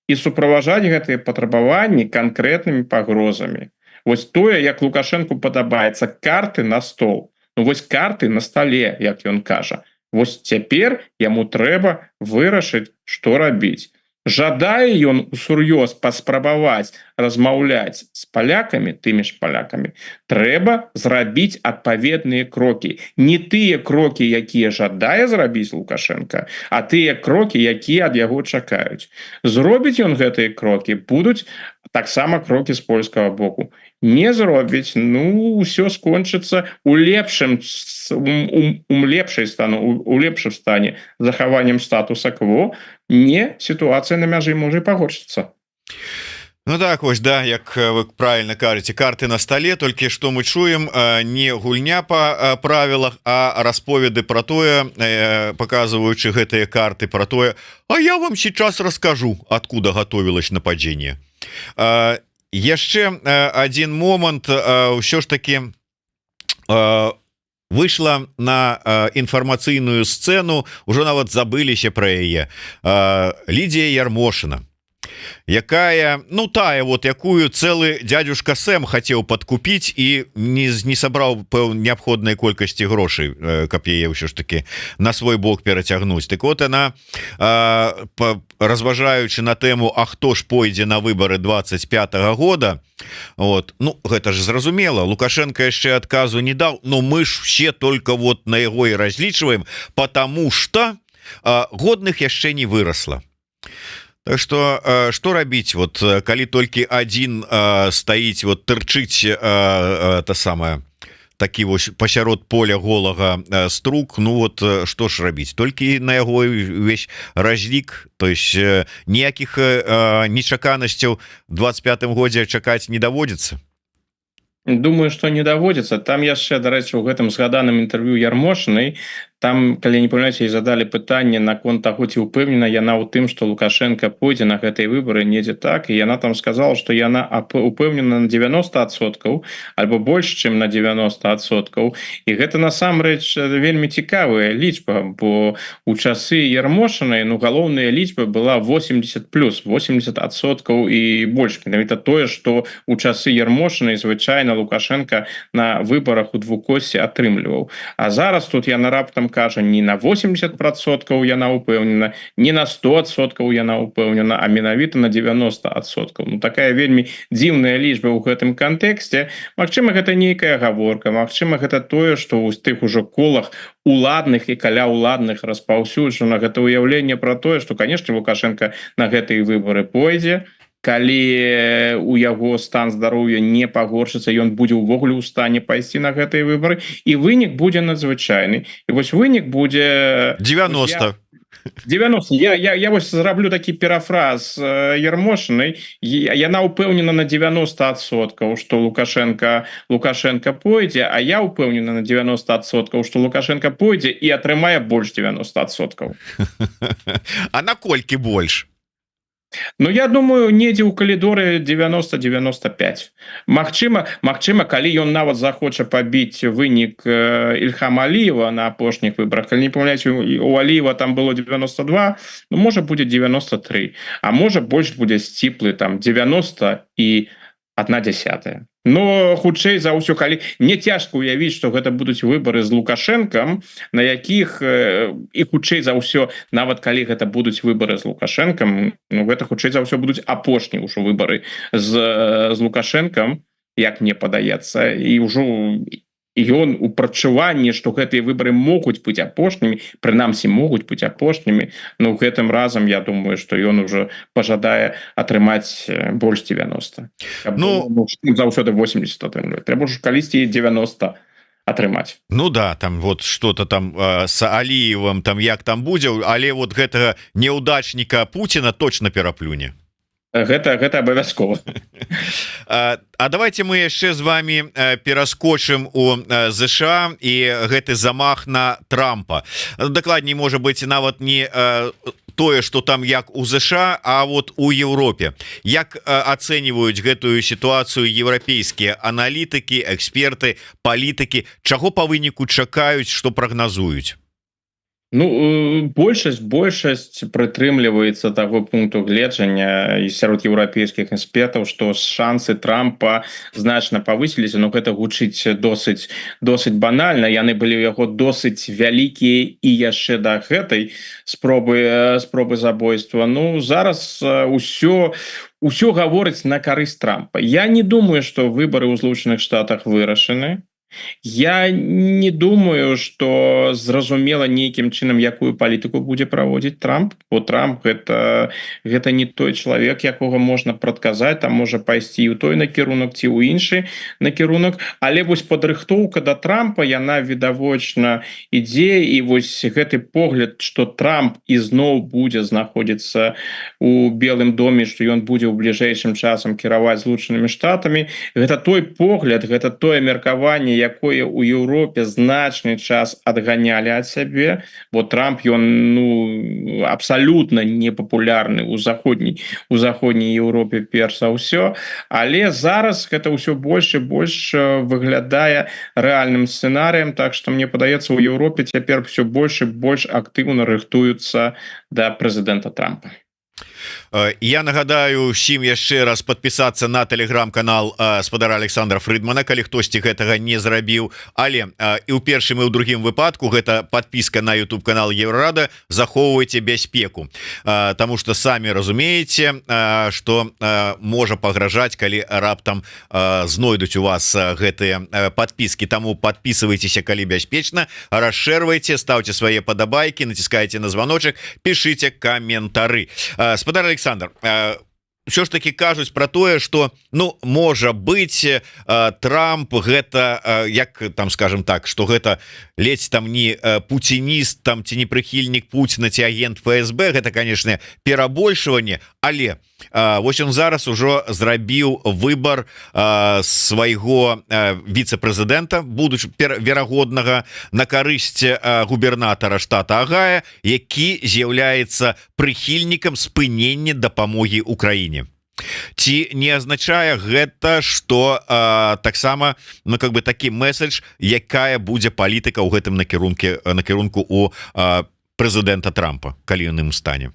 і суправажаць гэтыя патрабаванні канкрэтнымі пагрозамі. Вось тое, як Лукашэнку падабаецца, карты на стол. Ну, вось карты на стале, як ён кажа. Вось цяпер яму трэба вырашыць, што рабіць. Жадае ён усур'ёз паспрабаваць размаўляць з палякамі, тымі ж палякамі, трэба зрабіць адпаведныя крокі. Не тыя крокі, якія жадае зрабіць Лукашенко, а тыя крокі, якія ад яго чакаюць. Зробіць ён гэтыя крокі, будуць таксама крокі з польскага боку. Не зробіць, ну, ўсё скончыцца у лепшым стане захаваннем статуса кво, не, сітуацыя на мяжы можа і пагоршыцца. Ну так, вось, да, як вы правильно кажаце, карты на столе, толькі што мы чуем, не гульня па правілах, а расповеды про тое, показываючы гэтыя карты про тое, а я вам сейчас расскажу, откуда готовилось нападение. Яшчэ один момант, ўсё ж таки выйшла на інфармацыйную сцэну, ужо нават забыліся пра яе, Лідія Ярмошына. якая ну тая вот якую цэлы дядюшка Сэм хацеў подкупіць і не сабраў неабходнай колькасці грошай, каб яе ўсё ж таки на свой бок перацягнуць. Так вот она разважаючы на тэму а хто ж пойдзе на выборы 25-го года, вот ну гэта ж зразумела, Лукашенко яшчэ адказу не даў, но мы ж все только вот на яго і разлічваем, потому что годных яшчэ не выросла. Так что рабіць вот калі толькі один стаіць вот тырчыць та самая такі вось пасярод поля голага струк, ну вот что ж рабіць, толькі на яго увесь разлік, то есть ніякіх нечаканасцяў 25-м годзе чакаць не даводзіцца. Думаю, что не даводится. Там яшчэ, дарэчы, у гэтым згаданым інтэрв'ю Ярмошынай, там, калі не памяляеце, задалі пытанне наконт таго, ці ўпэўнена яна ў тым, што Лукашенко пойдзе на гэтыя выборы недзе так, і яна там сказала, што яна упэўнена на 90%, альбо больш, чым на 90%. І гэта насамрэч вельмі цікавая лічба, бо у часы Ярмошынай, ну, галоўная лічба была 80+, 80% і больш. Менавіта тое, што у часы Ярмошынай звычайна Лукашенко на выборах у двукосе атрымліваў. А зараз тут яна раптам кажа, не на 80% яна упэўнена, не на 100% яна упэўнена, а менавіта на 90%. Ну, такая вельмі дзіўная лічба ў гэтым кантэксце. Магчыма, гэта нейкая гаворка, магчыма, гэта тое, што ў тых ужо колах уладных і каля уладных распаўсюджана гэта ўяўленне пра тое, што, канешне, Лукашенко на гэтыя выборы пойдзе, калі у яго стан здароўя не пагоршыцца, ён будзе ўвогуле ў стане пайсці на гэтыя выборы, і вынік будзе надзвычайны. І вось вынік будзе 90. 90. Я вось зраблю такі парафраз Ярмошынай. Яна ўпэўнена на 90%, што Лукашенко пойдзе, а я ўпэўнена на 90%, што Лукашенко пойдзе і атрымае больш 90%. А наколькі больш? Ну, я думаю, недзе ў калідоры 90-95. Магчыма, калі ён нават захоча пабіць вынік Ільхама Аліева на апошніх выбарах, калі не памяляеце, у Аліева там было 92, ну, можа, будзе 93, а можа, больш будзе сціплы, там, 90 і 1/10. Но хутчэй за ўсё, калі мне цяжка ўявіць, што гэта будуць выбары з Лукашэнкам, на якіх і хутчэй за ўсё, нават калі гэта будуць выбары з Лукашэнкам, ну, гэта хутчэй за ўсё будуць апошнія ўжо выбары з Лукашэнкам, як мне падаецца, і ўжо ён у прадчуванні, што гэтыя выбары могуць быць апошнімі, прынамсі могуць быць апошнімі, но гэтым разам я думаю, што ён ужо пажадае атрымаць больш 90. Ну, заўсёды 80 атрымліваць. Трэба ж калісьці 90 атрымаць. Ну да, там вот что-то там с Аліевым, там як там будзе, але вот гэтага неудачніка Путіна точно пераплюне. Гэта абавязкова. А давайте мы яшчэ з вами пераскочым у ЗША і гэты замах на Трампа. Дакладней, можа быць, нават не тое, што там як у ЗША, а вот у Еўропе. Як ацэньваюць гэтую сітуацыю еўрапейскія аналітыкі, эксперты, палітыкі, чаго па выніку чакаюць, што прагназуюць? Ну, большасць прытрымліваецца таго пункту гледжання і сярод еўрапейскіх экспертаў, што шансы Трампа значна павысіліся, но гэта гучыць досыць банальна. Яны былі ў яго досыць вялікія і яшчэ да гэтай спробы забойства. Ну, зараз усё гаворыць на карысць Трампа. Я не думаю, што выбары ў Злучаных Штатах вырашаны. Я не думаю, што зразумела нейкім чынам, якую палітыку будзе праводзіць Трамп, бо Трамп гэта не той чалавек, якога можна прадказаць, там можа пайсці ў той накірунак ці ў іншы накірунак, але вось падрыхтоўка да Трампа, яна відавочна ідзе, і вось гэты погляд, што Трамп ізноў будзе знаходзіцца у Белым доме, што ён будзе ў бліжэйшым часам кіраваць Злучанымі Штатамі, гэта той погляд, гэта тое меркаванне, якое ў Еўропе значны час адганялі ад сябе, бо Трамп ён абсалютна непапулярны ў заходняй Еўропе перш за ўсё, але зараз гэта ўсё больш і больш выглядае рэальным сцэнарыем, так што мне падаецца, у Еўропе цяпер ўсё больш і больш актыўна рыхтуюцца да прэзідэнта Трампа. Я нагадаю усім яшчэ раз подпісацца на телеграм-канал спадара Александра Фрыдмана, калі хтосьці гэтага не зрабіў, але і ў першым і ў другім выпадку гэта подпіска на YouTube канал Еврорада, захоўвайце бяспеку, тому что самі разумееце, что можа пагражаць, калі раптам знойдуць у вас гэтыя подпіски. Таму подписывайтеся, калі бяспечна, расшэрвайце, ставьте свае падабайкі, націскайце на званочак, пішыце каментары. Спадар Александр, все ж таки кажуць про тое, что ну можа быть Трамп гэта як там скажем так, что гэта ледзь там не пуцініст там ці не прыхільнік Пуціна ці агент ФСБ, гэта конечно перабольшванне, але вось он зараз ужо зрабіў выбор свайго віцэ-прэзідэнта, будучи верагоднага, на карысць губернатара штата Агая, які з'яўляецца прыхільнікам спынення дапамогі Украіне. Ці не азначае гэта, што таксама ну как бы такі месседж, якая будзе палітыка ў гэтым накірунку у прэзідэнта Трампа, калі ён ім стане?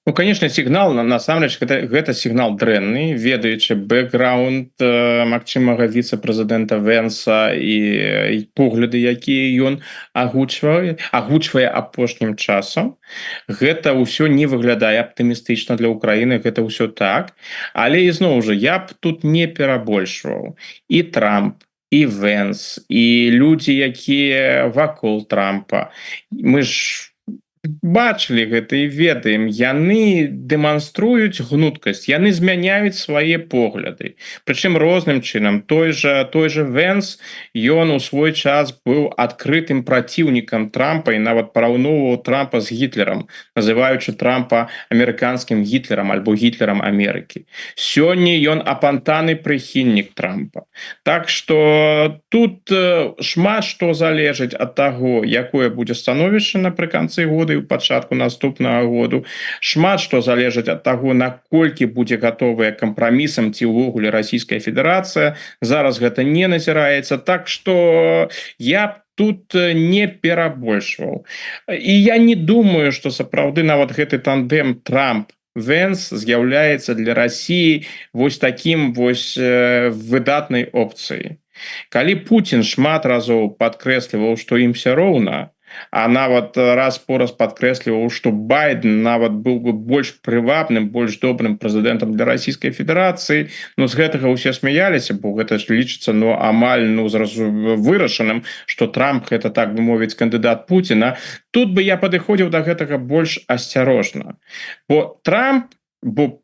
Ну, конечно, сигнал насамрэч гэта сигнал дрэнны, ведаючы бэкграунд магчымага віцэ-прэзідэнта Венса і погляды, якія ён агучвае апошнім часам. Гэта ўсё не выглядае аптымістычна для Украіны, гэта ўсё так, але ізноў жа я б тут не перабольшваў. І Трамп, і Венс, і людзі, якія вакол Трампа, мы ж бачылі гэта і ведаем, яны дэманструюць гнуткасць, яны змяняюць свае погляды, прычым розным чынам. Той же Венс, ён у свой час быў адкрытым праціўнікам Трампа і нават параўноўваў Трампа з Гітлерам, называючы Трампа амерыканскім Гітлерам альбо Гітлерам Амерыкі. Сёння ён апантаны прыхільнік Трампа. Так што тут шмат што залежыць ад таго, якое будзе становішча напрыканцы года і ў пачатку наступнага году. Шмат што залежыць ад таго, наколькі будзе гатовая кампрамісам ці ўвогуле Расійская Федэрацыя. Зараз гэта не назіраецца, так што я б тут не перабольшваў. І я не думаю, што сапраўды нават гэты тандем Трамп-Венс з'яўляецца для Расіі вось такім вось выдатнай опцыяй. Калі Пуцін шмат разоў падкрэсліваў, што ім все роўна, а нават раз по раз падкрэсліваў, што Байден нават быў бы больш прывабным, больш добрым прэзідэнтам для Расійскай Федэрацыі, ну з гэтага ўсе смяяліся, бо гэта ж лічыцца амаль вырашаным, што Трамп гэта, так бы мовіць, кандыдат Пуціна. Тут бы я падыходзіў да гэтага больш асцярожна. Бо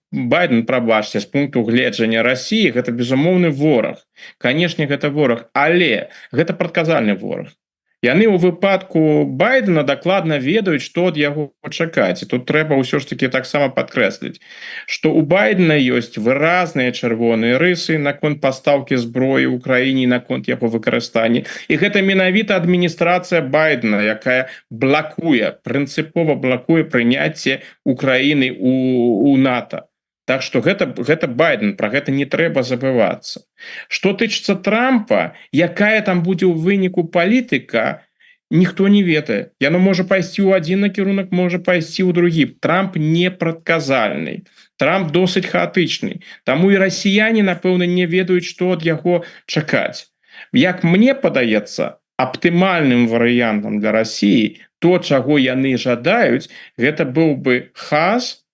Байден, прабачце, з пункту гледжання Расіі, гэта безумоўны вораг. Канешне, гэта вораг, але гэта прадказальны вораг. Яны ў выпадку Байдена дакладна ведаюць, што ад яго чакаць. І тут трэба ўсё ж таки таксама падкрэсліць, што ў Байдена ёсць выразныя чырвоныя рысы наконт пастаўкі зброі ў краіне, наконт яго выкарыстання. І гэта менавіта адміністрацыя Байдена, якая прынцыпова блакуе прыняцце Украіны ў НАТО. Так што гэта Байден, пра гэта не трэба забывацца. Што тычыцца Трампа, якая там будзе ў выніку палітыка, ніхто не ведае. Яно можа пайсці ў адзін накірунак, можа пайсці ў другі. Трамп непрадказальны. Трамп досыць хаатычны. Таму і расіяне, напэўна, не ведаюць, што ад яго чакаць. Як мне падаецца, аптымальным варыянтам для Расіі, то, чаго яны жадаюць, гэта быў бы хас,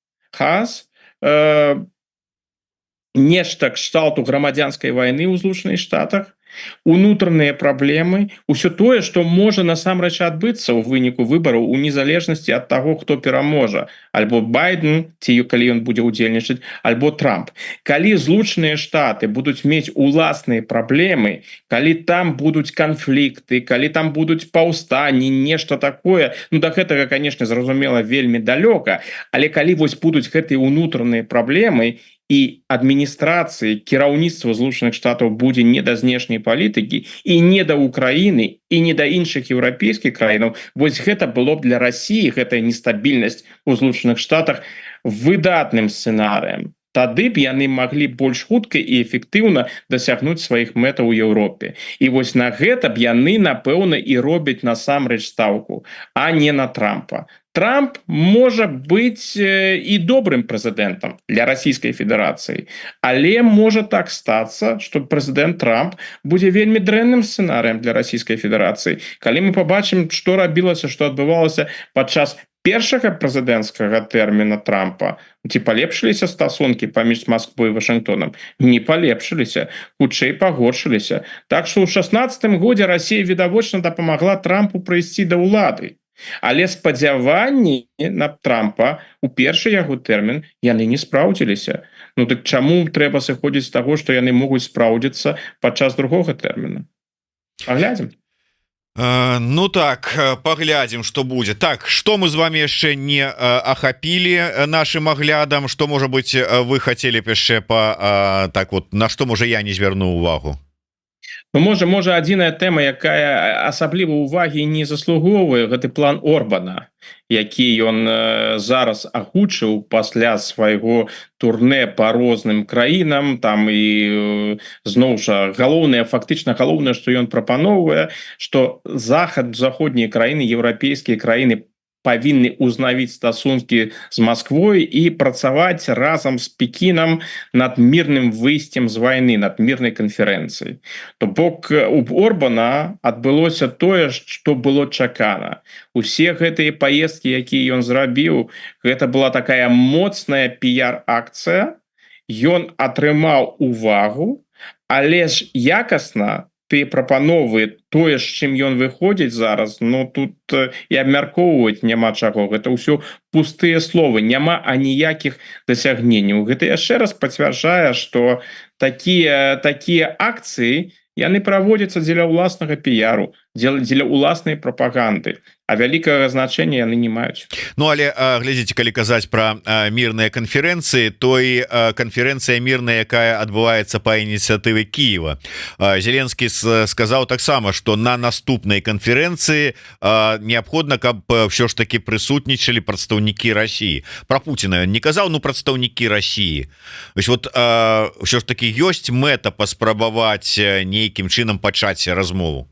нешта кшталту грамадзянскай вайны ў Злучаных Штатах, унутраныя праблемы, усё тое, што можа насамрэч адбыцца ў выніку выбараў у незалежнасці ад таго, хто пераможа, альбо Байден, ці калі ён будзе ўдзельнічаць, альбо Трамп. Калі Злучаныя Штаты будуць мець уласныя праблемы, калі там будуць канфлікты, калі там будуць паўстанні, нешта такое, ну да гэтага, канешне, зразумела, вельмі далёка, але калі вось будуць гэтыя унутраныя праблемы, і адміністрацыі, кіраўніцтва Злучаных Штатаў будзе не да знешняй палітыкі і не да Украіны і не да іншых еўрапейскіх краінаў, вось гэта было б для Расіі, гэтая нестабільнасць у Злучаных Штатах, выдатным сцэнарыем. Тады б яны маглі больш хутка і эфектыўна дасягнуць сваіх мэтаў у Еўропе. І вось на гэта б яны, напэўна, і робяць насамрэч стаўку, а не на Трампа. Трамп можа быць і добрым прэзідэнтам для Расійскай Федэрацыі, але можа так стацца, што прэзідэнт Трамп будзе вельмі дрэнным сцэнарыем для Расійскай Федэрацыі. Калі мы пабачым, што рабілася, што адбывалася падчас першага прэзідэнцкага тэрміна Трампа, ці палепшыліся стасункі паміж Масквой і Вашынгтонам? Не палепшыліся, хутчэй пагоршыліся. Так што ў 16 годзе Расія відавочна дапамагла Трампу прыйсці да ўлады. Але спадзяванні на Трампа у першы яго тэрмін яны не спраўдзіліся. Ну дык чаму трэба сыходзіць з таго, што яны могуць спраўдзіцца падчас другога тэрміна? Паглядзім. Ну так, паглядзім, што будзе. Так, што мы з вами яшчэ не ахапілі нашым аглядам, што, можа быць, вы хацелі б яшчэ так вот, на што, можа, я не звярну увагу? Ну, можа адзіная тэма, якая асабліва ўвагі не заслугоўвае, гэты план Орбана, які ён зараз агучыў пасля свайго турне па розным краінам, там і зноў жа фактычна галоўнае, што ён прапаноўвае, што заходнія краіны, еўрапейскія краіны павінны ўзнавіць стасункі з Масквой і працаваць разам з Пекінам над мірным выйсцем з вайны, над мірнай канферэнцыяй. То бок у Орбана адбылося тое, што было чакана. Усе гэтыя паездкі, якія ён зрабіў, гэта была такая моцная піяр-акцыя, ён атрымаў увагу, але ж якасна тыя прапановы, тое, з чым ён выходзіць зараз, ну тут і абмяркоўваць няма чаго. Гэта ўсё пустыя словы, няма аніякіх дасягненняў. Гэта яшчэ раз пацвярджае, што такія акцыі яны праводзяцца дзеля ўласнага піяру, дзеля ўласнай прапаганды, а вялікага значэння яны не маюць. Ну але глядзіце, калі казаць пра мірныя канферэнцыі, то і канферэнцыя мірная, якая адбываецца па ініцыятыве Кіева. Зеленскі сказаў таксама, што на наступнай канферэнцыі неабходна, каб ўсё ж таки прысутнічалі прадстаўнікі Расіі. Пра Пуціна ён не казаў, ну прадстаўнікі Расіі. Вот ўсё ж таки ёсць мэта паспрабаваць нейкім чынам пачаць размову.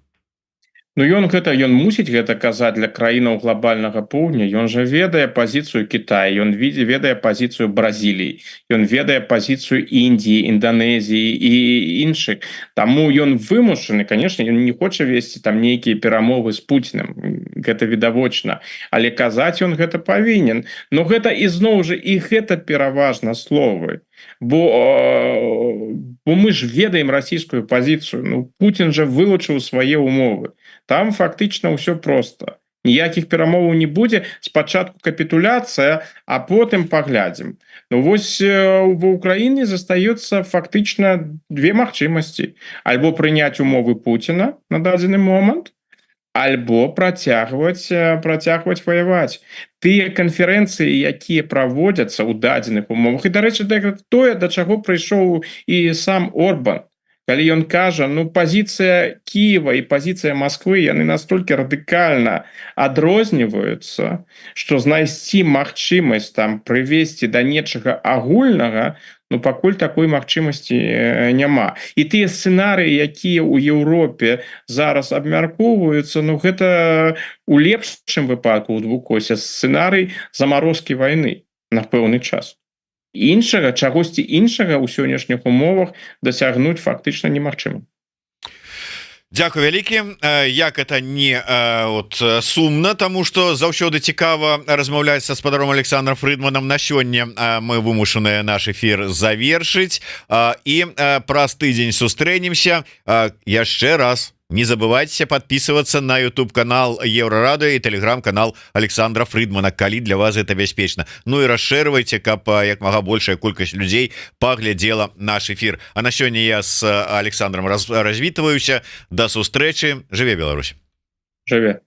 Ну ён мусіць гэта казаць для краінаў глобальнага поўдня. Ён жа ведае пазіцыю Китая, ён ведае пазіцыю Бразіліі, ён ведае пазіцыю Індіі, Інданезіі і іншых. Таму ён вымушаны, конечно, ён не хоча весці там нейкія перамовы з Пуцінам, гэта відавочна, але казаць ён гэта павінен. Но гэта ізноў жа і гэта пераважна словы. Бо мы ж ведаем расійскую пазіцыю. Ну, Пуцін жа вылучыў свае умовы. Там фактычна ўсё проста. Ніякіх перамоваў не будзе. Спачатку капітуляцыя, а потым паглядзім. Ну вось ва ўкраіне застаецца фактычна две магчымасці. Альбо прыняць умовы Пуціна на дадзены момант, альбо працягваць ваяваць. Тыя канферэнцыі, якія праводзяцца ў дадзеных умовах, і, дарэчы, тое, да чаго прыйшоў і сам Орбан, калі ён кажа, ну пазіцыя Кіева і пазіцыя Масквы, яны настолькі радыкальна адрозніваюцца, што знайсці магчымасць там прывесці да нечага агульнага, ну пакуль такой магчымасці няма. І тыя сцэнарыі, якія ў Еўропе зараз абмяркоўваюцца, ну гэта у лепшым выпадку ў двукосе сцэнарый замарозкі вайны на пэўны час. Чагосьці іншага ў сённяшніх умовах дасягнуць фактычна немагчыма. Дзякуй вялікі. Як это не сумна, таму што заўсёды цікава размаўляць са спадаром Александром Фрыдманам. На сёння мы вымушаныя наш эфір завершыць і праз тыдзень сустрэнемся. Яшчэ раз не забывайце подписываться на YouTube канал Еврорадио и телеграм-канал Александра Фрыдмана, калі для вас это бяспечна. Ну и расширвайте, каб як мага большая колькасць людзей паглядзела наш эфир. А на сёння я с Александром развітваюся. До сустрэчы. Жыве Беларусь. Жыве.